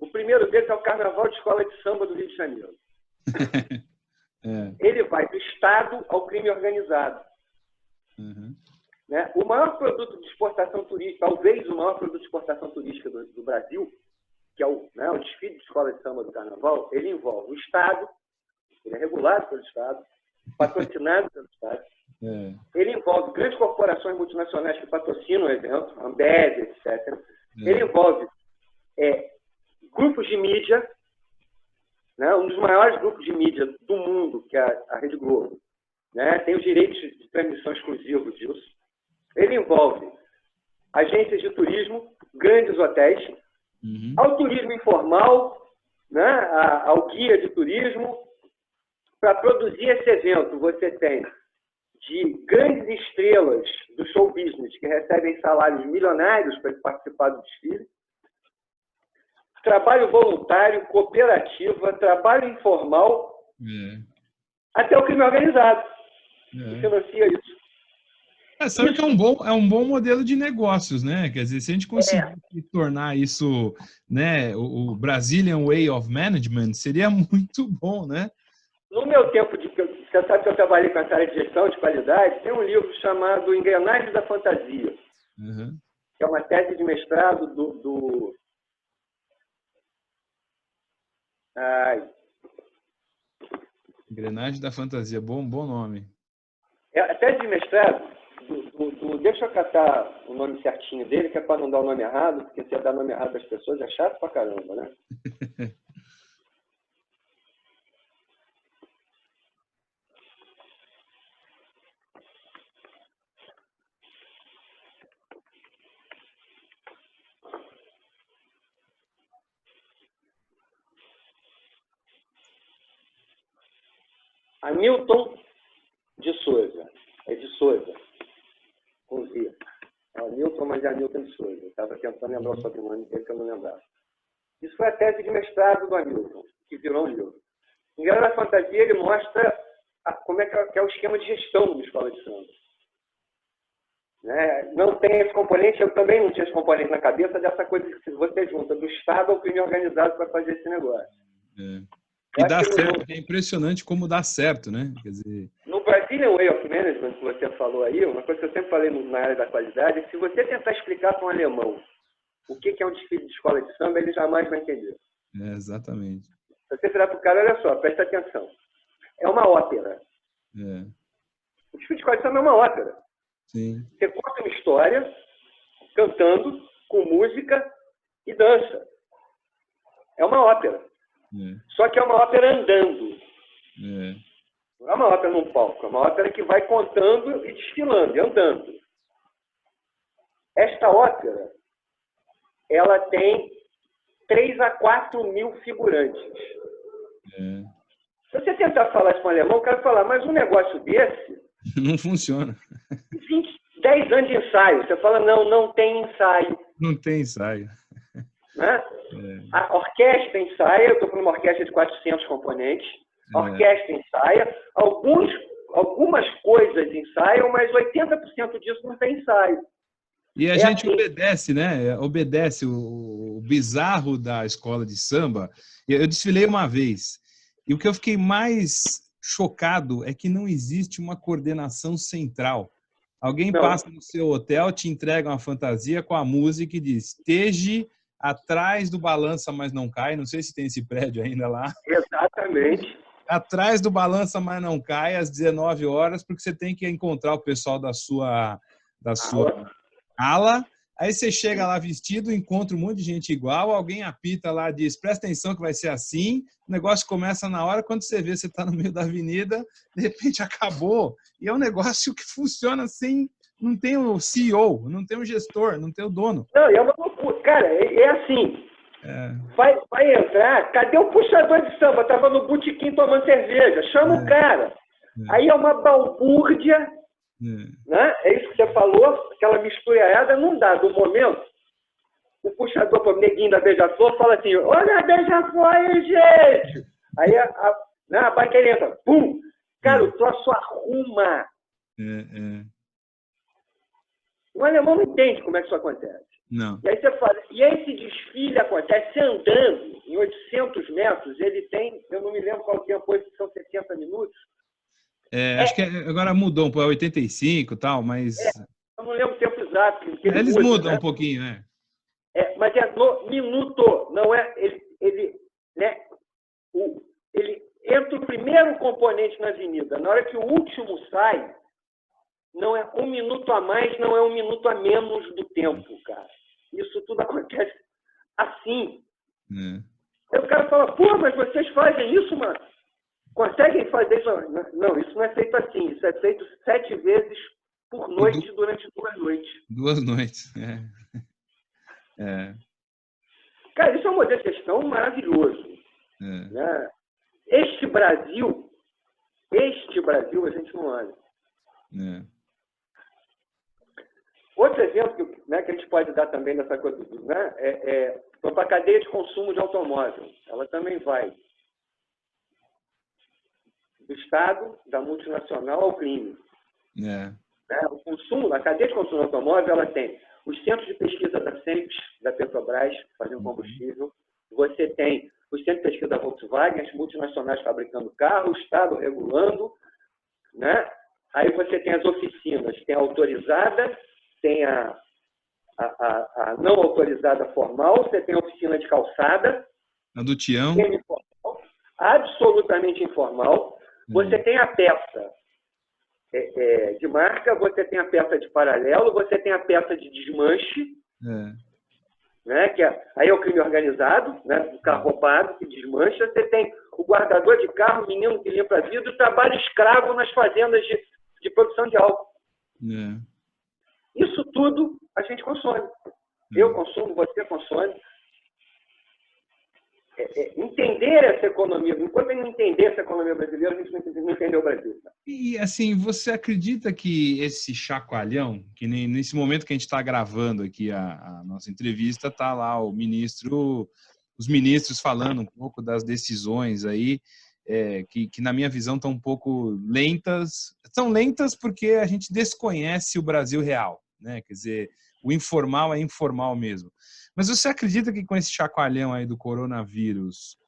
O primeiro deles é o Carnaval de Escola de Samba do Rio de Janeiro. Ele vai do Estado ao crime organizado. Né? O maior produto de exportação turística, talvez o maior produto de exportação turística do Brasil, que é o desfile de escola de samba do Carnaval, ele envolve o Estado, ele é regulado pelo Estado, patrocinado pelo Estado, ele envolve grandes corporações multinacionais que patrocinam o evento, Ambev, etc. Ele envolve grupos de mídia, né? Um dos maiores grupos de mídia do mundo, que é a Rede Globo, né? Tem os direitos de transmissão exclusivos disso. Ele envolve agências de turismo, grandes hotéis, ao turismo informal, né? Ao guia de turismo. Para produzir esse evento, você tem de grandes estrelas do show business que recebem salários milionários para participar do desfile, trabalho voluntário, cooperativa, trabalho informal, até o crime organizado, que financia isso. Sabe que é um bom modelo de negócios, né? Quer dizer, se a gente conseguir tornar isso, né, o Brazilian Way of Management, seria muito bom, né? No meu tempo, você sabe que eu trabalhei com essa área de gestão de qualidade, tem um livro chamado Engrenagens da Fantasia, que é uma tese de mestrado do Engrenagem da Fantasia, bom nome. A tese de mestrado, deixa eu catar o nome certinho dele, que é para não dar o nome errado, porque se eu dar o nome errado das pessoas é chato pra caramba, né? Hamilton de Souza. É de Souza. Com Z. É Hamilton, mas é Hamilton de Souza. Eu estava tentando lembrar o sobrenome dele que eu não lembrava. Isso foi a tese de mestrado do Hamilton, que virou um livro. Em Guerra da Fantasia, ele mostra como é que é o esquema de gestão de escola de samba. Né? Não tem esse componente, eu também não tinha esse componente na cabeça dessa coisa que você junta do Estado ao crime organizado para fazer esse negócio. E dá certo, é impressionante como dá certo, né? Quer dizer... No Brazilian Way of Management, que você falou aí, uma coisa que eu sempre falei na área da qualidade, é que se você tentar explicar para um alemão o que é um desfile de escola de samba, ele jamais vai entender. Exatamente. Se você virar para o cara, olha só, presta atenção. É uma ópera. O desfile de escola de samba é uma ópera. Sim. Você conta uma história, cantando, com música e dança. É uma ópera. Só que é uma ópera andando. Não é uma ópera num palco, é uma ópera que vai contando e desfilando, e andando. Esta ópera, ela tem 3 a 4 mil figurantes. Se você tentar falar isso com o alemão, o cara vai falar, mas um negócio desse... Não funciona. 10 anos de ensaio. Você fala, não tem ensaio. Não tem ensaio. Né? A orquestra ensaia, eu estou falando uma orquestra de 400 componentes, a orquestra ensaia, algumas coisas ensaiam, mas 80% disso não tem ensaio. E a gente obedece, né? Obedece o bizarro da escola de samba. Eu desfilei uma vez, e o que eu fiquei mais chocado é que não existe uma coordenação central. Alguém passa no seu hotel, te entrega uma fantasia com a música e diz, esteja atrás do Balança Mas Não Cai, não sei se tem esse prédio ainda lá. Exatamente. Atrás do Balança Mas Não Cai, às 19 horas, porque você tem que encontrar o pessoal da sua ala. Aí você chega lá vestido, encontra um monte de gente igual, alguém apita lá, diz, presta atenção que vai ser assim, o negócio começa na hora, quando você vê, você está no meio da avenida, de repente acabou. E é um negócio que funciona sem... Não tem o CEO, não tem o gestor, não tem o dono. Não, é uma loucura. Cara, é assim. Vai entrar, cadê o puxador de samba? Tava no botequim tomando cerveja. Chama o cara. Aí é uma balbúrdia, né? É isso que você falou, aquela misturada, não dá. Do momento, o puxador, o neguinho da Beija-Flor, fala assim, olha a Beija-Flor aí, gente! Aí a baqueira entra, pum! Cara, o troço arruma. O alemão não entende como é que isso acontece. Não. E aí você fala, e esse desfile acontece andando em 800 metros, ele tem, eu não me lembro qual tempo foi, são 60 minutos. Acho que agora mudou um pouco, 85 e tal, mas... eu não lembro o tempo exato. Eles mudam, né? Um pouquinho, né? Mas é no minuto, não é... Ele entra o primeiro componente na avenida, na hora que o último sai, não é 1 minuto a mais, não é 1 minuto a menos do tempo, cara. Isso tudo acontece assim. Aí o cara fala, pô, mas vocês fazem isso, mano? Conseguem fazer isso? Não, isso não é feito assim. Isso é feito 7 vezes por noite durante 2 noites. 2 noites, Cara, isso é um modelo de gestão maravilhoso. Né? Este Brasil, a gente não olha. Outro exemplo que a gente pode dar também dessa coisa, né, para a cadeia de consumo de automóvel. Ela também vai do Estado, da multinacional ao crime. Né? O consumo, a cadeia de consumo de automóvel, ela tem os centros de pesquisa da SEMPES, da Petrobras, fazendo combustível. Você tem os centros de pesquisa da Volkswagen, as multinacionais fabricando carro, o Estado regulando. Né? Aí você tem as oficinas, tem a autorizada, tem a não autorizada formal, você tem a oficina de calçada. A do Tião. Absolutamente informal. Você tem a peça de marca, você tem a peça de paralelo, você tem a peça de desmanche, né, aí é o crime organizado, né, o carro roubado que desmancha. Você tem o guardador de carro, o menino que limpa vidro, o trabalho escravo nas fazendas de produção de álcool. Isso tudo a gente consome. Eu consumo, você consome. Entender essa economia. Enquanto a gente não entender essa economia brasileira, a gente não entendeu o Brasil. E, assim, você acredita que esse chacoalhão, que nem nesse momento que a gente está gravando aqui a nossa entrevista, está lá os ministros falando um pouco das decisões aí, que na minha visão estão um pouco lentas. São lentas porque a gente desconhece o Brasil real, né? Quer dizer, o informal é informal mesmo. Mas você acredita que com esse chacoalhão aí do coronavírus,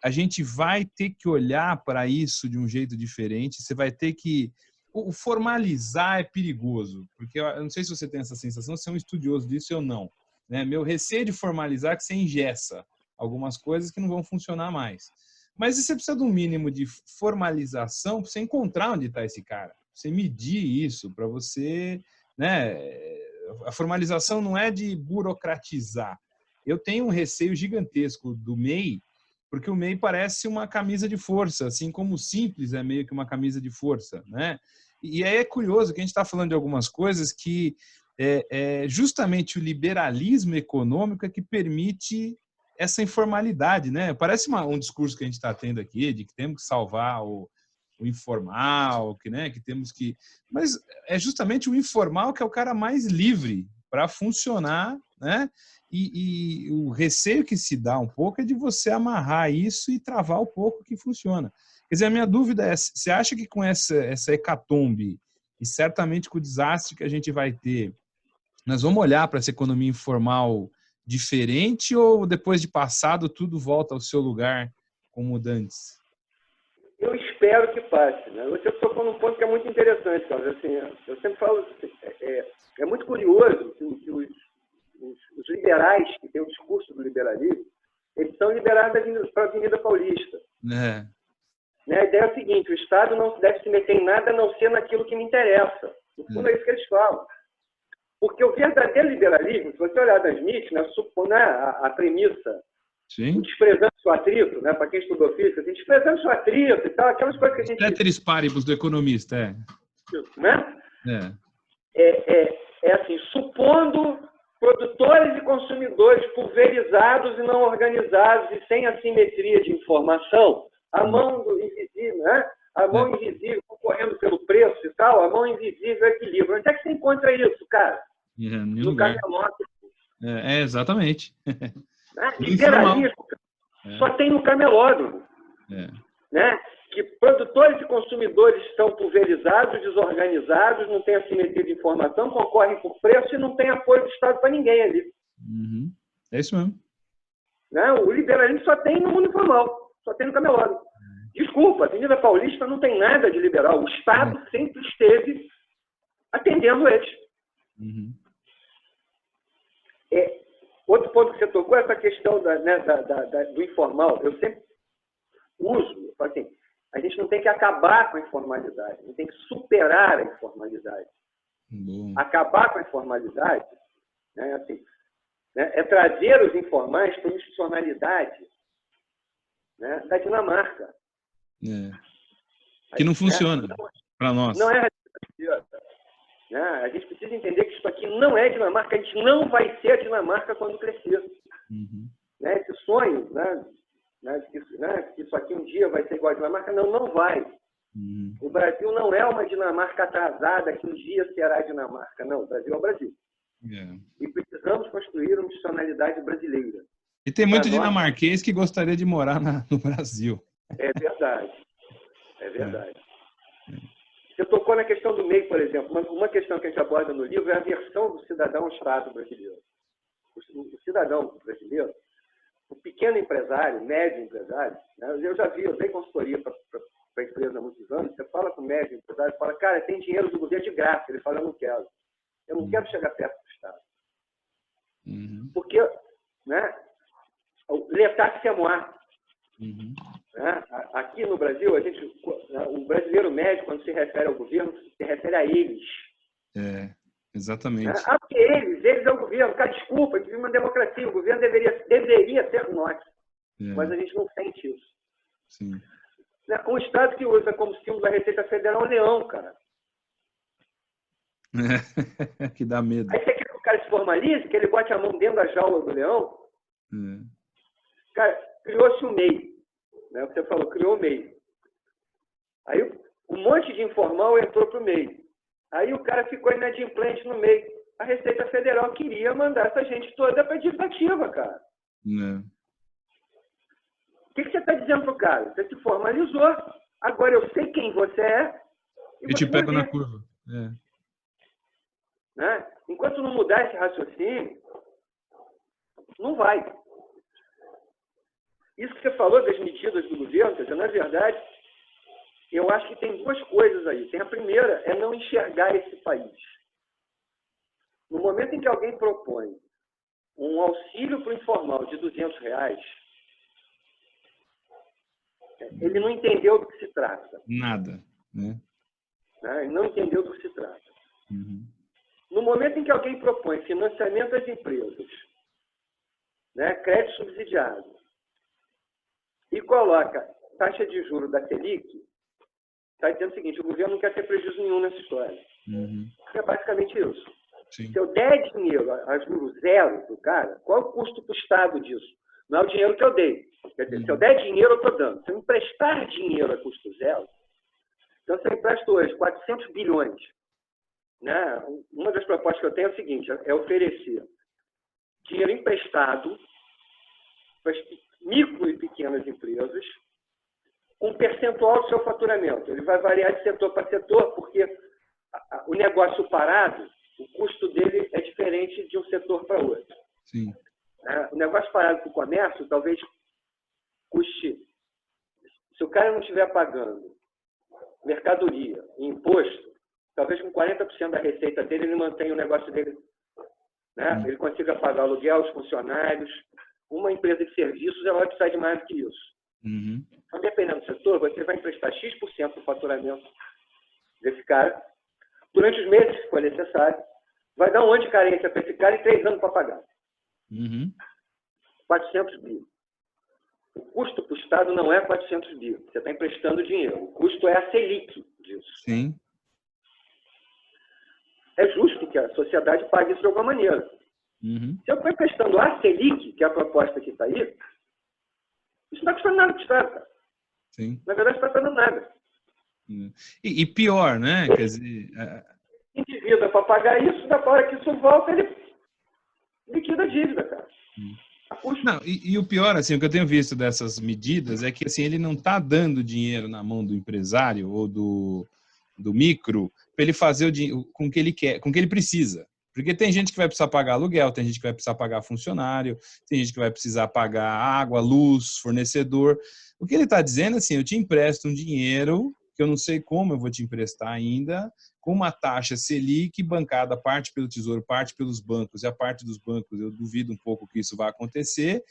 a gente vai ter que olhar para isso de um jeito diferente? Você vai ter que... O formalizar é perigoso, porque eu não sei se você tem essa sensação, se é um estudioso disso ou não. Né? Meu receio de formalizar é que você engessa algumas coisas que não vão funcionar mais. Mas você precisa de um mínimo de formalização para você encontrar onde está esse cara. Pra você medir isso, para você... Né? A formalização não é de burocratizar. Eu tenho um receio gigantesco do MEI, porque o MEI parece uma camisa de força, assim como o Simples é meio que uma camisa de força, né? E aí é curioso que a gente está falando de algumas coisas que justamente o liberalismo econômico é que permite essa informalidade, né? Parece um discurso que a gente está tendo aqui, de que temos que salvar o informal, que temos que... Mas é justamente o informal que é o cara mais livre para funcionar, né? E o receio que se dá um pouco é de você amarrar isso e travar um pouco que funciona. Quer dizer, a minha dúvida é, você acha que com essa hecatombe e certamente com o desastre que a gente vai ter, nós vamos olhar para essa economia informal diferente ou depois de passado tudo volta ao seu lugar como dantes? Eu espero que passe. Né? Você tocou num ponto que é muito interessante, Carlos. Assim, eu sempre falo, é muito curioso que os liberais, que têm o discurso do liberalismo, eles são liberados para a Avenida Paulista. É. Né? A ideia é o seguinte: o Estado não deve se meter em nada a não ser naquilo que me interessa. No fundo, é isso que eles falam. Porque o verdadeiro liberalismo, se você olhar das Smith, né, a premissa, Sim. desprezando o atrito, né, para quem estudou física, assim, desprezando o atrito e tal, aquelas coisas que a gente... Ceteris paribus do economista, é. Né? É. Assim, supondo produtores e consumidores pulverizados e não organizados e sem assimetria de informação, a mão invisível, né? A mão invisível concorrendo pelo preço e tal, a mão invisível é equilíbrio. Onde é que você encontra isso, cara? No camelódromo. Exatamente. Né? Liberalismo só tem no camelódromo. Né? Que produtores e consumidores estão pulverizados, desorganizados, não tem assimetria de informação, concorrem por preço e não tem apoio do Estado para ninguém ali. Uhum. É isso mesmo. Né? O liberalismo só tem no mundo informal, só tem no camelódromo. Desculpa, a Avenida Paulista não tem nada de liberal. O Estado sempre esteve atendendo eles. Uhum. Outro ponto que você tocou é essa questão do informal. Eu sempre uso, assim, a gente não tem que acabar com a informalidade, a gente tem que superar a informalidade. Bom. Acabar com a informalidade, né, assim, né, é trazer os informais para a institucionalidade, né, da Dinamarca. Que não funciona para nós. Não é né? A gente precisa entender que isso aqui não é Dinamarca, a gente não vai ser a Dinamarca quando crescer. Uhum. Né? Esse sonho, que isso aqui um dia vai ser igual a Dinamarca, não vai. Uhum. O Brasil não é uma Dinamarca atrasada que um dia será a Dinamarca. Não, o Brasil é o Brasil. E precisamos construir uma institucionalidade brasileira. E tem muito dinamarquês que gostaria de morar no Brasil. É verdade. É verdade. Você tocou na questão do MEI, por exemplo. Uma questão que a gente aborda no livro é a aversão do cidadão ao Estado brasileiro. O cidadão brasileiro, o pequeno empresário, médio empresário, né? Eu dei consultoria para a empresa há muitos anos. Você fala com o médio empresário, fala, cara, tem dinheiro do governo de graça. Ele fala, eu não quero. Eu não quero chegar perto do Estado. Uhum. Porque, né, l'État c'est moi. Uhum. Né? Aqui no Brasil, o brasileiro médio, quando se refere ao governo, se refere a eles. Exatamente. Né? Porque eles é o governo. Cara, desculpa, a gente vive uma democracia. O governo deveria ser nós. Mas a gente não sente isso. Sim. Um Estado que usa como símbolo da Receita Federal um leão, cara. Que dá medo. Aí você quer que o cara se formalize, que ele bote a mão dentro da jaula do leão? Cara, criou-se o MEI. Né? Você falou, criou o MEI. Aí um monte de informal entrou para o MEI. Aí o cara ficou inadimplente no MEI. A Receita Federal queria mandar essa gente toda para a dívida ativa, cara. O que você está dizendo para o cara? Você se formalizou. Agora eu sei quem você é. Eu te pego na curva. Né? Enquanto não mudar esse raciocínio, não vai. Isso que você falou das medidas do governo, na verdade, eu acho que tem duas coisas aí. A primeira é não enxergar esse país. No momento em que alguém propõe um auxílio para o informal de R$200, ele não entendeu do que se trata. Nada. Né? Ele não entendeu do que se trata. Uhum. No momento em que alguém propõe financiamento às empresas, né, crédito subsidiado, e coloca taxa de juros da Selic, está dizendo o seguinte: o governo não quer ter prejuízo nenhum nessa história. Uhum. É basicamente isso. Sim. Se eu der dinheiro a juros zero para o cara, qual é o custo para o Estado disso? Não é o dinheiro que eu dei. Quer dizer, se eu der dinheiro, eu estou dando. Se eu emprestar dinheiro a custo zero, então se eu empresto hoje 400 bilhões, né? Uma das propostas que eu tenho é o seguinte: é oferecer dinheiro emprestado para as micro e pequenas empresas com um percentual do seu faturamento. Ele vai variar de setor para setor, porque o negócio parado, o custo dele é diferente de um setor para outro. Sim. O negócio parado para o comércio talvez custe, se o cara não estiver pagando mercadoria e imposto, talvez com 40% da receita dele ele mantenha o negócio dele né? Ele consiga pagar aluguel, os funcionários. Uma empresa de serviços ela vai precisar de mais do que isso. Então, dependendo do setor, você vai emprestar X% do faturamento desse cara durante os meses que for necessário. Vai dar um ano de carência para esse cara e 3 anos para pagar. 400 bi. O custo para o Estado não é 400 bi. Você está emprestando dinheiro. O custo é a Selic disso. Sim. É justo que a sociedade pague isso de alguma maneira. Se eu estou emprestando a Selic, que é a proposta que está aí, isso não está custando nada para o Estado, cara. Sim. Na verdade, não está custando nada. E pior, né? Quer dizer... Endivida para pagar isso, da hora que isso volta, ele liquida a dívida, cara. Não, e o pior, assim, o que eu tenho visto dessas medidas é que assim, ele não está dando dinheiro na mão do empresário ou do micro para ele fazer com o que ele quer, com o que ele precisa. Porque tem gente que vai precisar pagar aluguel, tem gente que vai precisar pagar funcionário, tem gente que vai precisar pagar água, luz, fornecedor. O que ele está dizendo, assim, eu te empresto um dinheiro, que eu não sei como eu vou te emprestar ainda, com uma taxa Selic bancada parte pelo Tesouro, parte pelos bancos, e a parte dos bancos eu duvido um pouco que isso vai acontecer,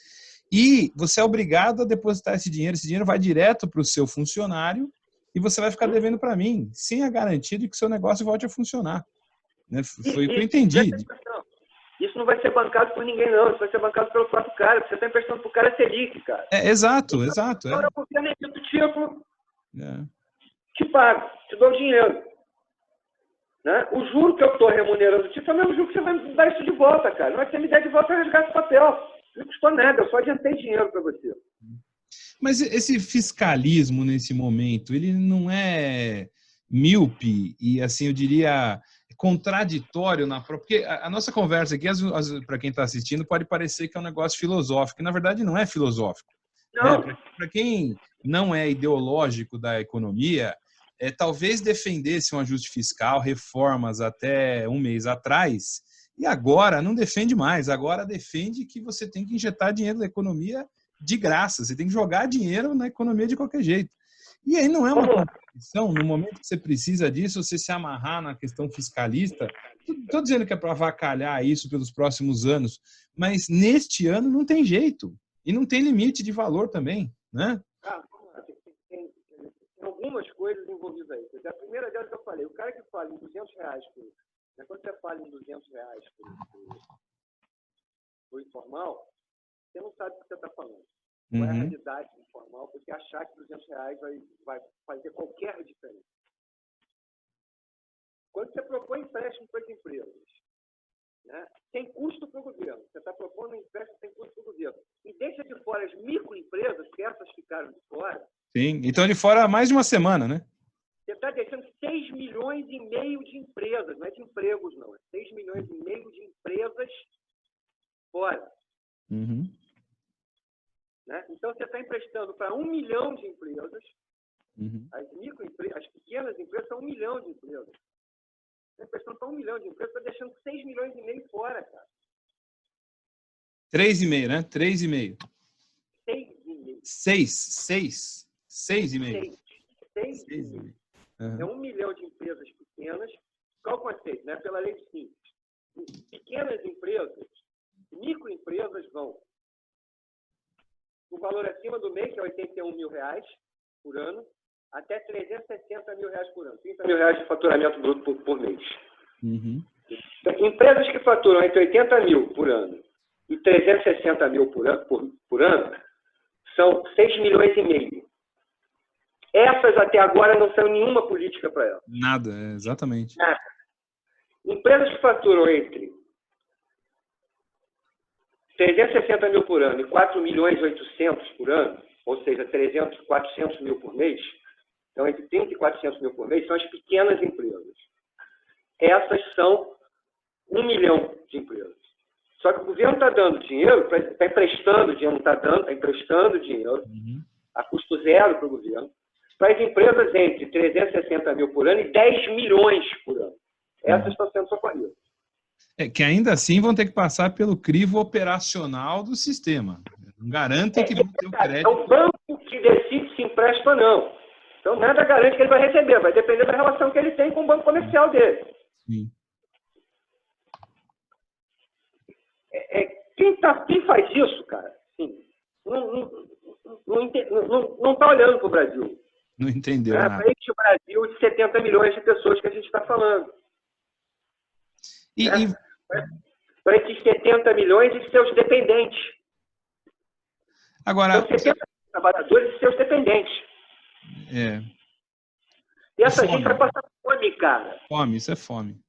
e você é obrigado a depositar esse dinheiro vai direto para o seu funcionário e você vai ficar devendo para mim, sem a garantia de que o seu negócio volte a funcionar. Né? Foi o que eu entendi. Isso não vai ser bancado por ninguém, não. Isso vai ser bancado pelo próprio cara. Você está emprestando para o cara Selic, cara. Exato. Agora o governo é do tipo, te pago, te dou dinheiro. Né? O juro que eu estou remunerando é o mesmo juro que você vai me dar isso de volta, cara. Não é que você me der de volta, eu resgato o papel. Não custou nada, eu só adiantei dinheiro para você. Mas esse fiscalismo nesse momento, ele não é míope e, assim, eu diria, contraditório na própria... Porque a nossa conversa aqui, para quem está assistindo, pode parecer que é um negócio filosófico, e na verdade não é filosófico. Não. Né? Para quem não é ideológico da economia, talvez defendesse um ajuste fiscal, reformas até um mês atrás, e agora não defende mais. Agora defende que você tem que injetar dinheiro na economia de graça. Você tem que jogar dinheiro na economia de qualquer jeito. E aí não é uma contradição, no momento que você precisa disso, você se amarrar na questão fiscalista. Estou dizendo que é para avacalhar isso pelos próximos anos, mas neste ano não tem jeito. E não tem limite de valor também, né? Tem algumas coisas envolvidas aí. A primeira delas que eu falei, o cara que fala em R$200 por... Né, quando você fala em R$200 por informal, você não sabe o que você está falando. Qual é a realidade informal, porque achar que R$200 vai fazer qualquer diferença. Quando você propõe empréstimo para as empresas, né, tem custo para o governo. Você está propondo um empréstimo tem custo para o governo. E deixa de fora as microempresas, que essas ficaram de fora. Sim, então de fora há mais de uma semana, né? Você está deixando 6 milhões e meio de empresas, não é de empregos, não. É 6 milhões e meio de empresas fora. Né? Então, você está emprestando para 1 milhão de empresas. As microempresas, as pequenas empresas são 1 milhão de empresas. Você está emprestando para 1 milhão de empresas, está deixando 6 milhões e meio fora, cara. 3,5, né? 3,5. 6,5. 6,5. 6,5. É 1 milhão de empresas pequenas. Qual o conceito? Né? Pela lei de simples. Pequenas empresas, microempresas vão. O valor acima do mês, que é R$81 mil por ano, até R$360 mil por ano. R$30 mil de faturamento bruto por mês. Então, empresas que faturam entre 80 mil por ano e 360 mil por ano são 6 milhões e meio. Essas até agora não são nenhuma política para elas. Nada, exatamente. Nada. Empresas que faturam entre 360 mil por ano e 4 milhões e 800 por ano, ou seja, 300, 400 mil por mês, então entre 30 e 400 mil por mês, são as pequenas empresas. Essas são 1 milhão de empresas. Só que o governo está dando dinheiro, está emprestando dinheiro, não está dando, está emprestando dinheiro, a custo zero para o governo, para as empresas entre 360 mil por ano e 10 milhões por ano. Essas estão sendo socorridas. Que ainda assim vão ter que passar pelo crivo operacional do sistema. Não garantem que vão ter o crédito. É o banco que decide se empresta ou não. Então, nada garante que ele vai receber. Vai depender da relação que ele tem com o banco comercial dele. Sim. Quem faz isso, cara, assim, não está olhando para o Brasil. Não entendeu nada. Para este Brasil de 70 milhões de pessoas que a gente está falando. Para esses 70 milhões e seus dependentes. Agora, são 70 trabalhadores e seus dependentes. E essa gente vai passar fome, cara. Fome, isso é fome.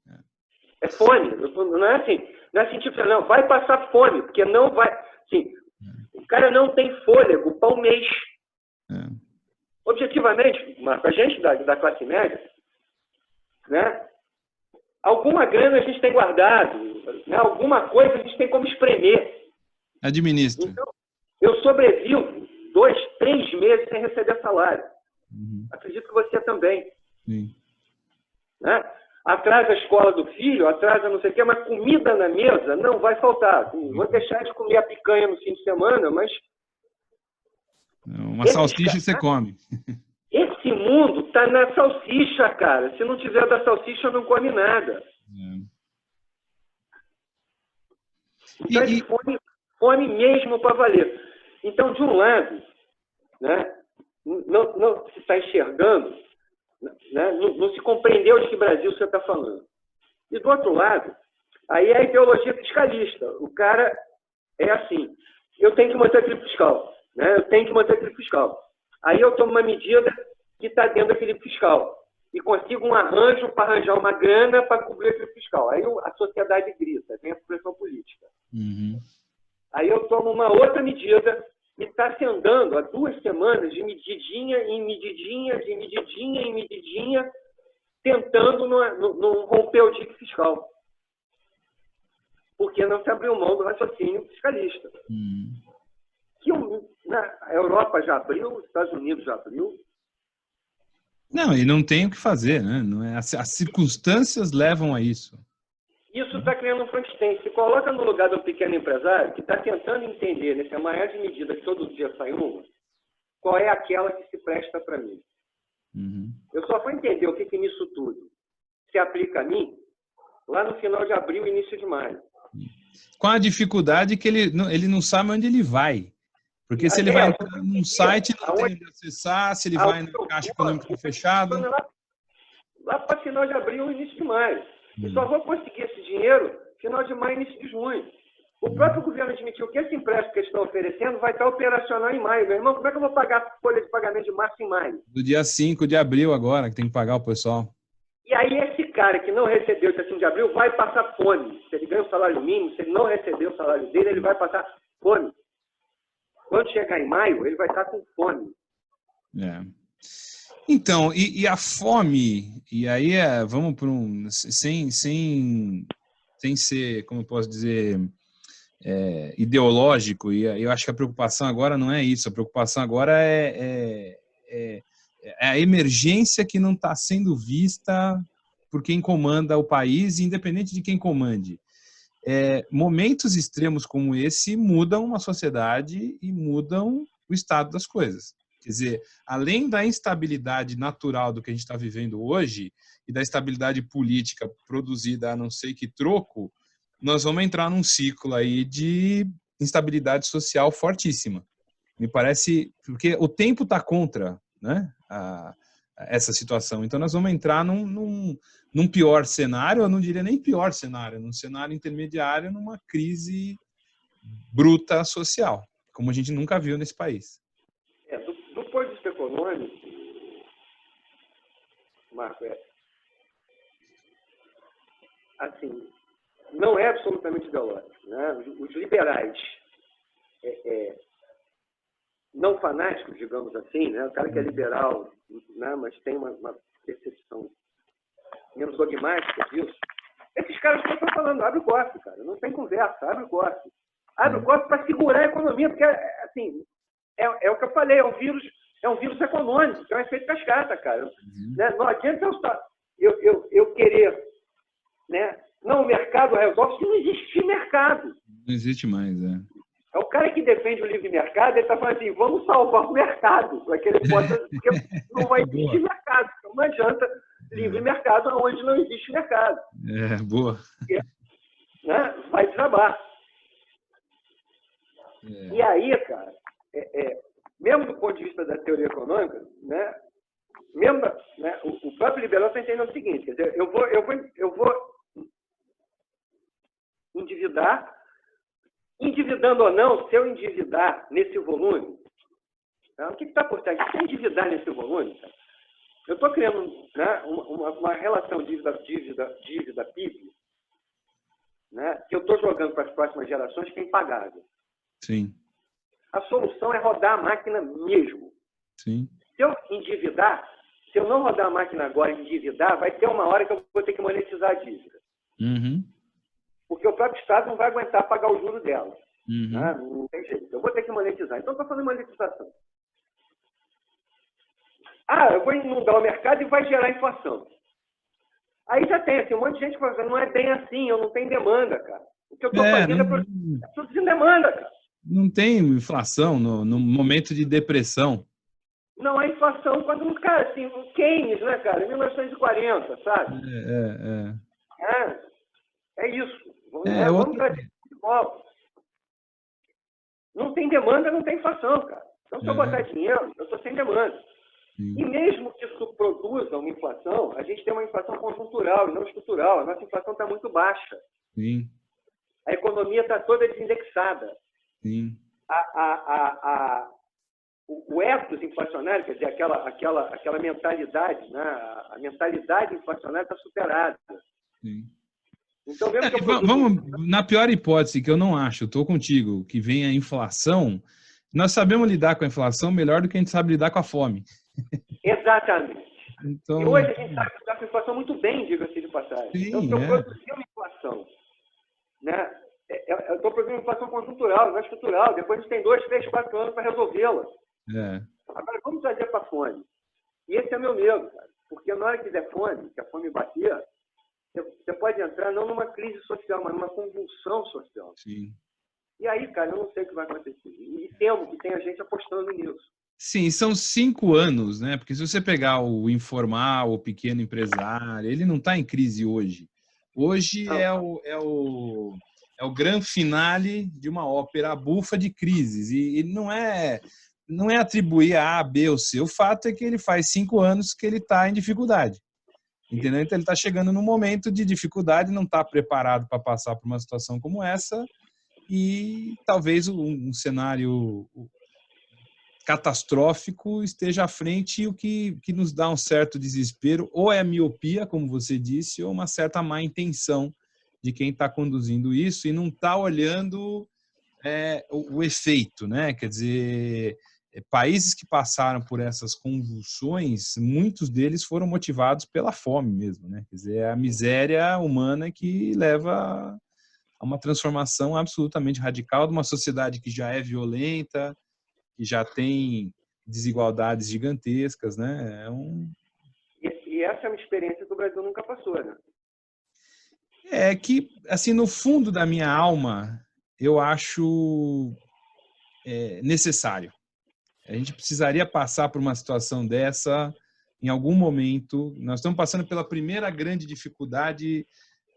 É fome. Não é assim. Não é assim, tipo, não, vai passar fome, porque não vai. Assim, o cara não tem fôlego para um mês. Objetivamente, Marco, a gente da classe média, né? Alguma grana a gente tem guardado, né? Alguma coisa a gente tem como espremer. Administra. Então, eu sobrevivo 2, 3 meses sem receber salário. Acredito que você também. Sim. Né? Atrasa a escola do filho, atrasa não sei o quê, mas comida na mesa não vai faltar. Vou deixar de comer a picanha no fim de semana, mas... Uma salsicha você come. Esse mundo está na salsicha, cara. Se não tiver da salsicha, não come nada. Então, fome mesmo para valer. Então, de um lado, né, não se está enxergando, né, não se compreendeu de que Brasil você está falando. E do outro lado, aí é a ideologia fiscalista. O cara é assim, eu tenho que manter aquele fiscal, né, eu tenho que manter aquele fiscal. Aí eu tomo uma medida que está dentro daquele fiscal e consigo um arranjo para arranjar uma grana para cobrir aquele fiscal. Aí a sociedade grita, vem a pressão política. Aí eu tomo uma outra medida e está se andando há 2 semanas de medidinha em medidinha, de medidinha em medidinha, tentando não romper o dique fiscal. Porque não se abriu mão do raciocínio fiscalista. Que a Europa já abriu, os Estados Unidos já abriu. Não, e não tem o que fazer, né? Não é, as circunstâncias levam a isso. Isso está criando um Frankenstein. Se coloca no lugar do pequeno empresário que está tentando entender, nessa maior de medida que todo dia sai uma, qual é aquela que se presta para mim. Eu só vou entender o que nisso tudo se aplica a mim lá no final de abril, início de maio. Com a dificuldade que ele não sabe onde ele vai. Porque se ele vai entrar num site, não tem onde acessar, se ele vai na Caixa Econômica fechada. Lá para final de abril, início de maio. E só vou conseguir esse dinheiro final de maio, início de junho. O próprio governo admitiu que esse empréstimo que eles estão oferecendo vai estar operacional em maio. Meu irmão, como é que eu vou pagar a folha de pagamento de março em maio? Do dia 5 de abril agora, que tem que pagar o pessoal. E aí esse cara que não recebeu dia 5 de abril vai passar fome. Se ele ganha o salário mínimo, se ele não receber o salário dele, ele vai passar fome. Quando chegar em maio, ele vai estar com fome. Então, e a fome, e aí vamos para sem ser, como eu posso dizer, ideológico, e eu acho que a preocupação agora não é isso, a preocupação agora é a emergência que não está sendo vista por quem comanda o país, independente de quem comande. Momentos extremos como esse mudam uma sociedade e mudam o estado das coisas. Quer dizer, além da instabilidade natural do que a gente está vivendo hoje e da instabilidade política produzida a não sei que troco, nós vamos entrar num ciclo aí de instabilidade social fortíssima. Me parece, porque o tempo está contra, né, essa situação. Então nós vamos entrar num pior cenário, eu não diria nem pior cenário, num cenário intermediário, numa crise bruta social, como a gente nunca viu nesse país. Do ponto de vista econômico, Marco, assim, não é absolutamente ideológico, né? Os liberais não fanáticos, digamos assim, né? O cara que é liberal, né? Mas tem uma percepção menos dogmática disso. Esses caras que estão falando, abre o cofre, cara, não tem conversa, abre o cofre. Abre o cofre para segurar a economia, porque, assim, é o que eu falei, é um vírus econômico, que é um efeito cascata, cara. Né? Não adianta eu querer, né? Não, o mercado resolve, se não existe mercado. Não existe mais, É o cara que defende o livre mercado, ele está falando assim, vamos salvar o mercado, para que ele possa, porque não vai existir mercado. Então não adianta livre mercado onde não existe mercado. Boa. Porque, né, vai desabar. E aí, cara, mesmo do ponto de vista da teoria econômica, né, mesmo, né, o próprio liberal está entendendo o seguinte, quer dizer, eu vou endividando ou não, se eu endividar nesse volume, tá? O que está por trás? Se eu endividar nesse volume, tá? Eu estou criando, né, uma relação dívida-PIB, né, que eu estou jogando para as próximas gerações que é impagável. Sim. A solução é rodar a máquina mesmo. Sim. Se eu endividar, se eu não rodar a máquina agora e endividar, vai ter uma hora que eu vou ter que monetizar a dívida. Uhum. Porque o próprio Estado não vai aguentar pagar o juro dela. Uhum. Né? Não tem jeito. Eu vou ter que monetizar. Então, estou fazendo monetização. Eu vou inundar o mercado e vai gerar inflação. Aí já tem, assim, um monte de gente falando, não é bem assim, eu não tenho demanda, cara. O que eu estou fazendo é produzindo demanda, cara. Não tem inflação no momento de depressão. Não há inflação quando, cara, assim, o Keynes, né, cara, em 1940, sabe? É isso. Vamos trazer de volta. Não tem demanda, não tem inflação, cara. Então, se eu botar dinheiro, eu estou sem demanda. Sim. E mesmo que isso produza uma inflação, a gente tem uma inflação conjuntural e não estrutural. A nossa inflação está muito baixa. Sim. A economia está toda desindexada. Sim. O ethos inflacionário, quer dizer, aquela mentalidade, né? A mentalidade inflacionária está superada. Sim. Então, vamos, na pior hipótese, que eu não acho, estou contigo, que venha a inflação, nós sabemos lidar com a inflação melhor do que a gente sabe lidar com a fome. Exatamente. Então, e hoje a gente sabe lidar com a inflação muito bem, diga-se de passagem. Sim, então, se eu produzir uma inflação, né? Eu estou produzindo uma inflação conjuntural, não é estrutural. Depois a gente tem 2, 3, 4 anos para resolvê-la. Agora, vamos trazer para a fome. E esse é o meu medo, cara. Porque na hora que der fome, que a fome bater, você pode entrar não numa crise social, mas numa convulsão social. Sim. E aí, cara, eu não sei o que vai acontecer. E temo que tenha gente apostando nisso. Sim, são 5 anos, né? Porque se você pegar o informal, o pequeno empresário, ele não está em crise hoje. Hoje é o grande finale de uma ópera bufa de crises. E não é atribuir a B ou C. O fato é que ele faz 5 anos que ele está em dificuldade. Entendeu? Então ele está chegando num momento de dificuldade, não está preparado para passar por uma situação como essa e talvez um cenário catastrófico esteja à frente, e o que nos dá um certo desespero ou é a miopia, como você disse, ou uma certa má intenção de quem está conduzindo isso e não está olhando o efeito, né? Quer dizer, países que passaram por essas convulsões, muitos deles foram motivados pela fome mesmo, né? Quer dizer, é a miséria humana que leva a uma transformação absolutamente radical de uma sociedade que já é violenta, que já tem desigualdades gigantescas, né? E essa é uma experiência que o Brasil nunca passou, né? É que, assim, no fundo da minha alma, eu acho necessário. A gente precisaria passar por uma situação dessa em algum momento. Nós estamos passando pela primeira grande dificuldade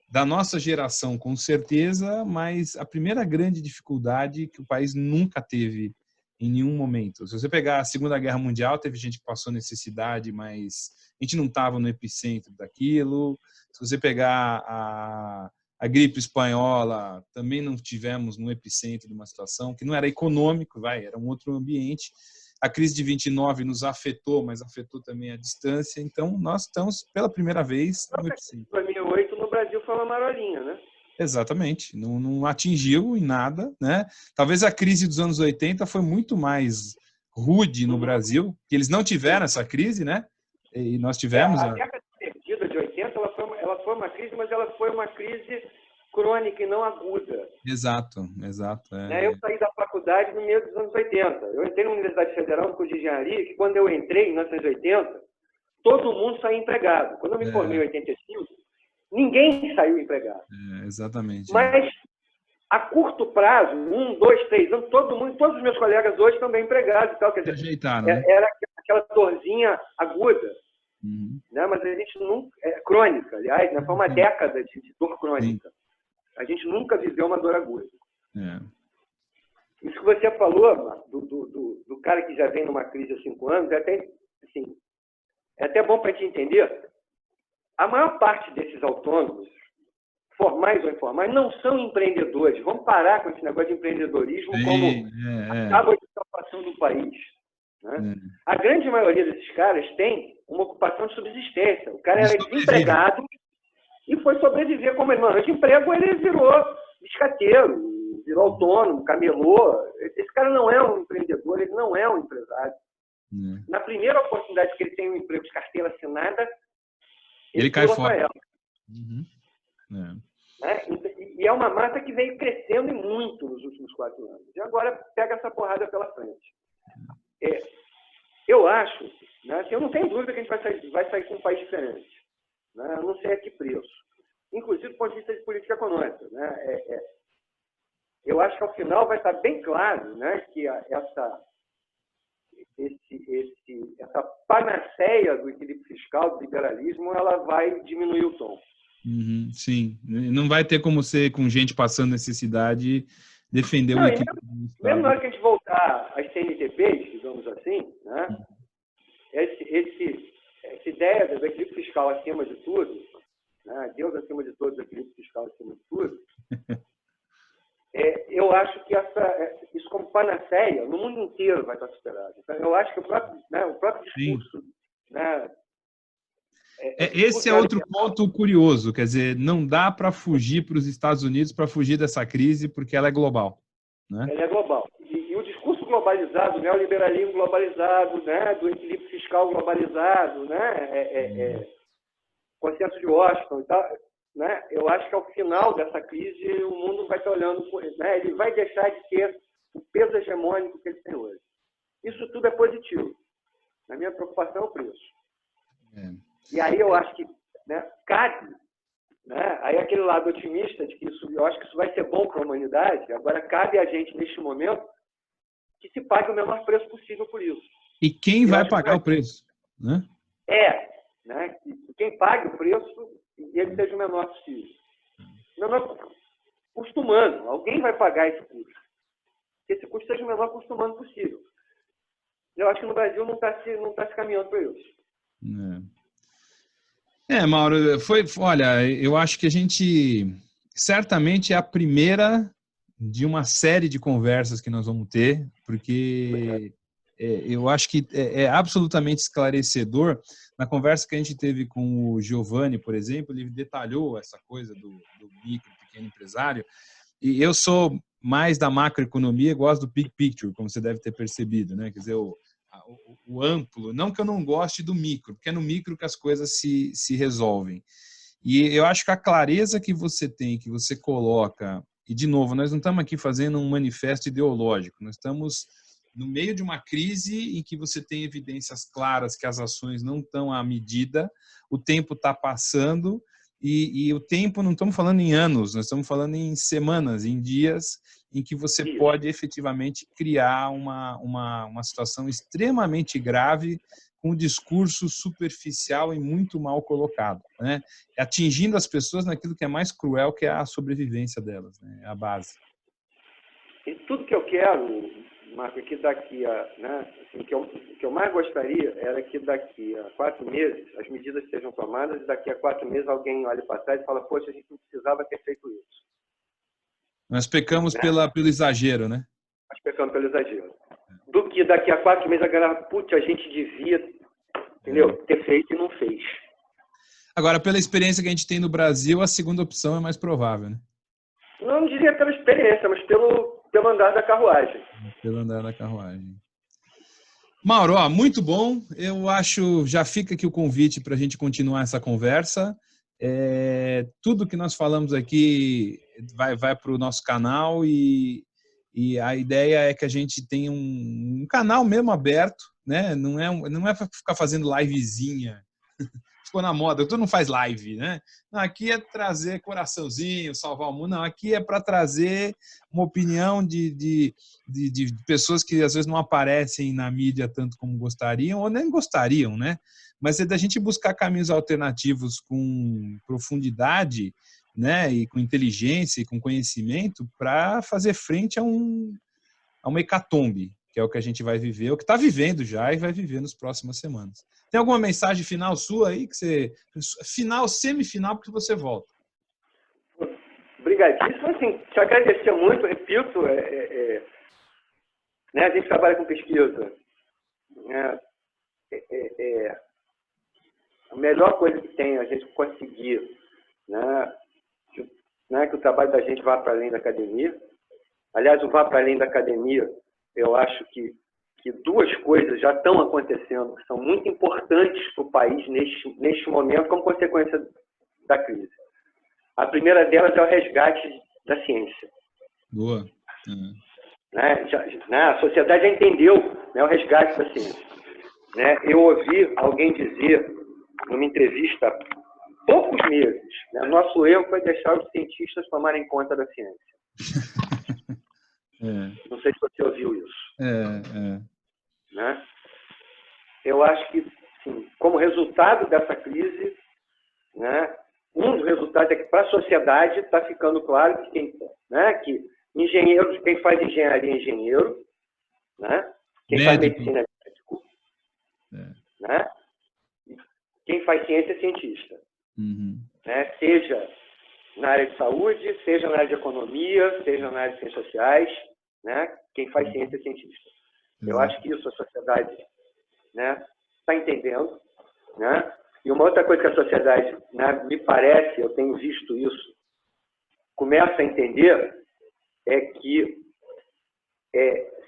da nossa geração, com certeza, mas a primeira grande dificuldade que o país nunca teve em nenhum momento. Se você pegar a Segunda Guerra Mundial, teve gente que passou necessidade, mas a gente não estava no epicentro daquilo. Se você pegar a gripe espanhola, também não tivemos no epicentro de uma situação que não era econômico, era um outro ambiente. A crise de 29 nos afetou, mas afetou também a distância. Então, nós estamos, pela primeira vez, no epicentro. 2008, no Brasil, foi uma marolinha, né? Exatamente. Não atingiu em nada, né? Talvez a crise dos anos 80 foi muito mais rude no Brasil, que eles não tiveram essa crise, né? E nós tivemos... A década perdida de 80, ela foi uma crise, mas ela foi uma crise crônica e não aguda. Exato. Eu saí da faculdade no meio dos anos 80. Eu entrei na Universidade Federal no curso de Engenharia, que quando eu entrei, em 1980, todo mundo saiu empregado. Quando eu me formei em 85, ninguém saiu empregado. Exatamente. Mas, a curto prazo, 1, 2, 3 anos, todos os meus colegas hoje estão bem empregados e tal. Quer dizer, ajeitaram, né? Era aquela dorzinha aguda, né? Mas a gente nunca... crônica, aliás, né? Foi uma década de dor crônica. A gente nunca viveu uma dor aguda. isso que você falou, do cara que já vem numa crise há 5 anos, assim, é até bom para a gente entender. A maior parte desses autônomos, formais ou informais, não são empreendedores. Vamos parar com esse negócio de empreendedorismo como a tábua de salvação do país. Né? A grande maioria desses caras tem uma ocupação de subsistência. O cara era desempregado e foi sobreviver como ele não arranja emprego, ele virou biscateiro, virou autônomo, camelô. Esse cara não é um empreendedor, ele não é um empresário. Na primeira oportunidade que ele tem um emprego de carteira assinada, ele cai fora. Né? E é uma massa que veio crescendo muito nos últimos 4 anos. E agora pega essa porrada pela frente. Eu acho, né, assim, eu não tenho dúvida que a gente vai sair com um país diferente. Né? Eu não sei a que preço. Inclusive do ponto de vista de política econômica. Né? Eu acho que ao final vai estar bem claro, né, que essa panaceia do equilíbrio fiscal, do liberalismo, ela vai diminuir o tom. Sim. Não vai ter como ser com gente passando necessidade defender o equilíbrio. Mesmo na hora que a gente voltar às CNTPs, digamos assim, né, essa ideia do equilíbrio fiscal acima de tudo, né, Deus acima de todos, equilíbrio fiscal acima de tudo, eu acho que isso como panaceia, no mundo inteiro vai estar superado. Então, eu acho que o próprio discurso... Né, esse é outro ponto curioso, quer dizer, não dá para fugir para os Estados Unidos para fugir dessa crise, porque ela é global. Né? Ela é global. E o discurso globalizado, o neoliberalismo globalizado, né, do equilíbrio fiscal globalizado, né, consenso de Washington e tal, né, eu acho que ao final dessa crise o mundo vai estar olhando, né, ele vai deixar de ter o peso hegemônico que ele tem hoje. Isso tudo é positivo. A minha preocupação é o preço. E aí eu acho que, né, cabe, né, aí aquele lado otimista de que eu acho que isso vai ser bom para a humanidade. Agora cabe a gente neste momento que se pague o menor preço possível por isso. E quem vai pagar o preço? Né? Né, que quem pague o preço e ele seja o menor possível. O menor custo humano. Alguém vai pagar esse custo. Que esse custo seja o menor custo humano possível. Eu acho que no Brasil não está se caminhando para isso. Mauro, olha, eu acho que a gente certamente é a primeira de uma série de conversas que nós vamos ter, porque eu acho que é absolutamente esclarecedor. Na conversa que a gente teve com o Giovanni, por exemplo, ele detalhou essa coisa do micro, pequeno empresário, e eu sou mais da macroeconomia, gosto do big picture, como você deve ter percebido, né? Quer dizer, o amplo, não que eu não goste do micro, porque é no micro que as coisas se resolvem. E eu acho que a clareza que você tem, que você coloca, e de novo, nós não estamos aqui fazendo um manifesto ideológico, nós estamos no meio de uma crise em que você tem evidências claras que as ações não estão à medida, o tempo está passando, e o tempo não estamos falando em anos, nós estamos falando em semanas, em dias, em que você pode efetivamente criar uma situação extremamente grave com um discurso superficial e muito mal colocado, né? Atingindo as pessoas naquilo que é mais cruel, que é a sobrevivência delas, né? A base. E tudo que eu quero, Marco, que daqui a... Né, assim, que eu mais gostaria era que daqui a 4 meses as medidas sejam tomadas e daqui a 4 meses alguém olhe para trás e fala, poxa, a gente não precisava ter feito isso. Nós pecamos pelo exagero, né? Nós pecamos pelo exagero. Do que daqui a 4 meses a galera, putz, a gente devia, entendeu? Ter feito e não fez. Agora, pela experiência que a gente tem no Brasil, a segunda opção é mais provável, né? Não diria pela experiência, mas pelo andar da carruagem. Pelo andar da carruagem. Mauro, muito bom. Eu acho, já fica aqui o convite para a gente continuar essa conversa. Tudo que nós falamos aqui vai para o nosso canal e a ideia é que a gente tenha um canal mesmo aberto, né? Não é para ficar fazendo livezinha. Ficou na moda, tu não faz live, né? Não, aqui é trazer coraçãozinho, salvar o mundo. Não, aqui é para trazer uma opinião de pessoas que às vezes não aparecem na mídia tanto como gostariam ou nem gostariam, né? Mas é da gente buscar caminhos alternativos com profundidade, né? E com inteligência e com conhecimento para fazer frente a a uma hecatombe, que é o que a gente vai viver, o que está vivendo já e vai viver nas próximas semanas. Tem alguma mensagem final sua aí? Semifinal, porque você volta. Obrigadíssimo. Assim, te agradecer muito, repito, né, a gente trabalha com pesquisa. A melhor coisa que tem é a gente conseguir, que o trabalho da gente vá para além da academia. Aliás, o vá para além da academia, eu acho que duas coisas já estão acontecendo, que são muito importantes para o país neste momento, como consequência da crise. A primeira delas é o resgate da ciência. Boa. A sociedade já entendeu, né, o resgate da ciência. Né? Eu ouvi alguém dizer, numa entrevista há poucos meses, né, nosso erro foi deixar os cientistas tomarem conta da ciência. Não sei se você ouviu isso. Né? Eu acho que, sim, como resultado dessa crise, né, um dos resultados é que para a sociedade está ficando claro que que engenheiros, quem faz engenharia é engenheiro, né? Quem faz medicina é médico, né? Quem faz ciência é cientista. Né? Seja na área de saúde, seja na área de economia, seja na área de ciências sociais, né? Quem faz ciência é cientista. Eu acho que isso a sociedade, né, está entendendo, né? E uma outra coisa que a sociedade, né, me parece, eu tenho visto isso, começa a entender é que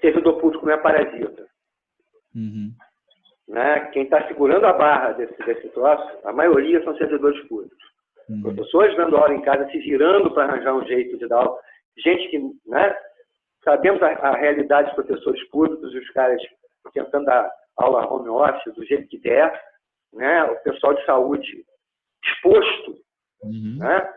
servidor público não é parasita. Né? Quem está segurando a barra desse troço, a maioria são servidores públicos. Professores dando aula em casa, se virando para arranjar um jeito de dar aula. Gente que, né, sabemos a realidade dos professores públicos e os caras tentando dar aula home office do jeito que der, né? O pessoal de saúde exposto, né?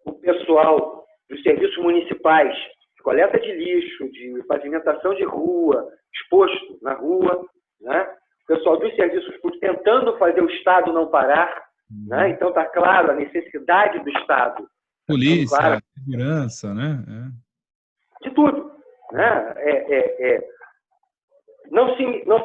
O pessoal dos serviços municipais, de coleta de lixo, de pavimentação de rua, exposto na rua, né? O pessoal dos serviços públicos tentando fazer o Estado não parar, né? Então está claro a necessidade do Estado. Polícia, claro, segurança, né? De tudo, né? Não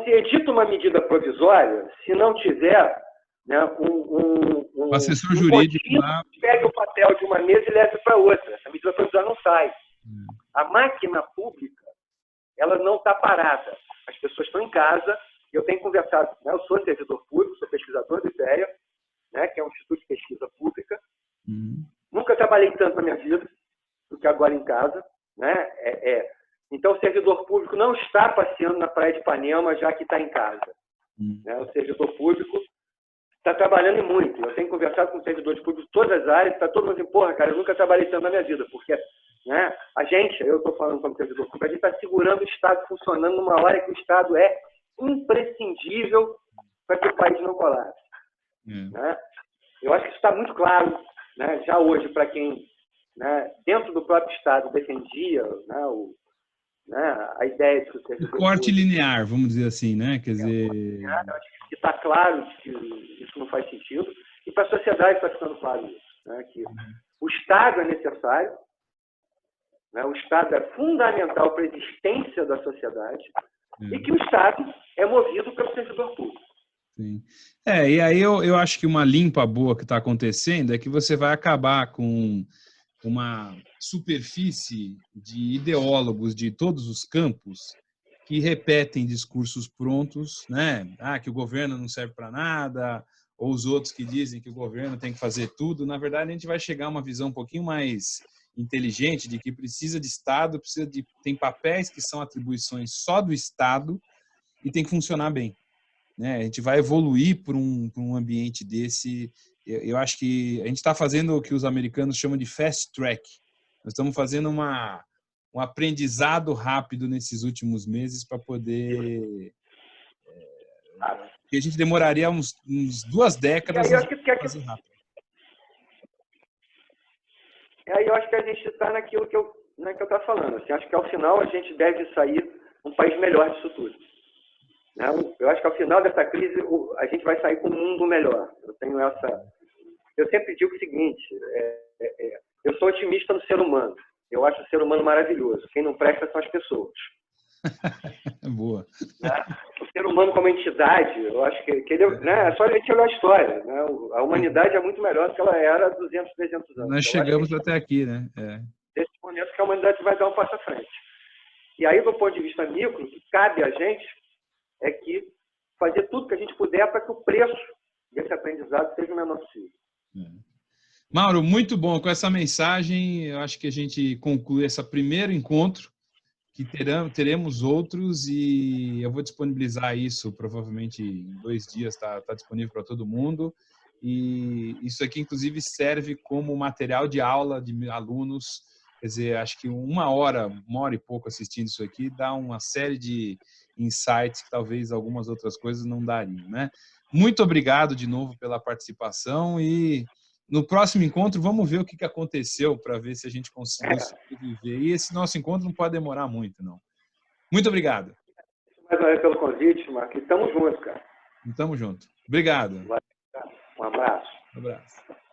se edita uma medida provisória se não tiver, né, um assessor jurídico lá que pegue o papel de uma mesa e leve para outra. Essa medida provisória não sai. A máquina pública, ela não está parada. As pessoas estão em casa. Eu tenho conversado, né, eu sou servidor público, sou pesquisador do IPEA, né, que é um instituto de pesquisa pública. Nunca trabalhei tanto na minha vida do que agora em casa, né? Então, o servidor público não está passeando na praia de Ipanema, já que está em casa. Né? O servidor público está trabalhando muito. Eu tenho conversado com servidores públicos de todas as áreas, está todo mundo dizendo, porra, cara, eu nunca trabalhei tanto na minha vida, porque, né, eu estou falando como servidor público, a gente está segurando o Estado funcionando numa hora que o Estado é imprescindível para que o país não colapse. Né? Eu acho que isso está muito claro, né, já hoje, para quem, né, dentro do próprio Estado defendia, né, a ideia de que o servidor corte linear, vamos dizer assim, né? Quer dizer, eu acho que está claro que isso não faz sentido, e para a sociedade está ficando claro isso, né, que o Estado é necessário, né, o Estado é fundamental para a existência da sociedade, e que o Estado é movido pelo servidor público. Sim. E aí eu acho que uma limpa boa que está acontecendo é que você vai acabar com uma superfície de ideólogos de todos os campos que repetem discursos prontos, né? Que o governo não serve para nada, ou os outros que dizem que o governo tem que fazer tudo. Na verdade, a gente vai chegar a uma visão um pouquinho mais inteligente de que precisa de Estado, tem papéis que são atribuições só do Estado e tem que funcionar bem. Né? A gente vai evoluir para um ambiente desse. Eu acho que a gente está fazendo o que os americanos chamam de fast track. Nós estamos fazendo um aprendizado rápido nesses últimos meses para poder... que a gente demoraria uns 2 décadas a fazer rápido. Aí eu acho que a gente está naquilo que eu estava falando. Assim, acho que ao final a gente deve sair um país melhor disso tudo. Eu acho que ao final dessa crise a gente vai sair com um mundo melhor. Eu sempre digo o seguinte, eu sou otimista no ser humano, eu acho o ser humano maravilhoso. Quem não presta são as pessoas. Boa. Né? O ser humano como entidade, eu acho que ele, né, é só a gente olhar a história. Né? A humanidade é muito melhor do que ela era há 200, 300 anos. Nós chegamos até aqui, né? Nesse momento que a humanidade vai dar um passo à frente. E aí, do ponto de vista micro, o que cabe a gente é que fazer tudo que a gente puder para que o preço desse aprendizado seja o menor possível. Mauro, muito bom. Com essa mensagem, eu acho que a gente conclui esse primeiro encontro, que teremos outros, e eu vou disponibilizar isso provavelmente em 2 dias, está disponível para todo mundo. E isso aqui, inclusive, serve como material de aula de alunos. Quer dizer, acho que 1 hora e pouco assistindo isso aqui dá uma série de insights que talvez algumas outras coisas não dariam, né? Muito obrigado de novo pela participação e no próximo encontro vamos ver o que aconteceu para ver se a gente conseguiu sobreviver. E esse nosso encontro não pode demorar muito, não. Muito obrigado. Mais uma vez pelo convite, Marcos. Estamos juntos, cara. Estamos juntos. Obrigado. Um abraço. Um abraço.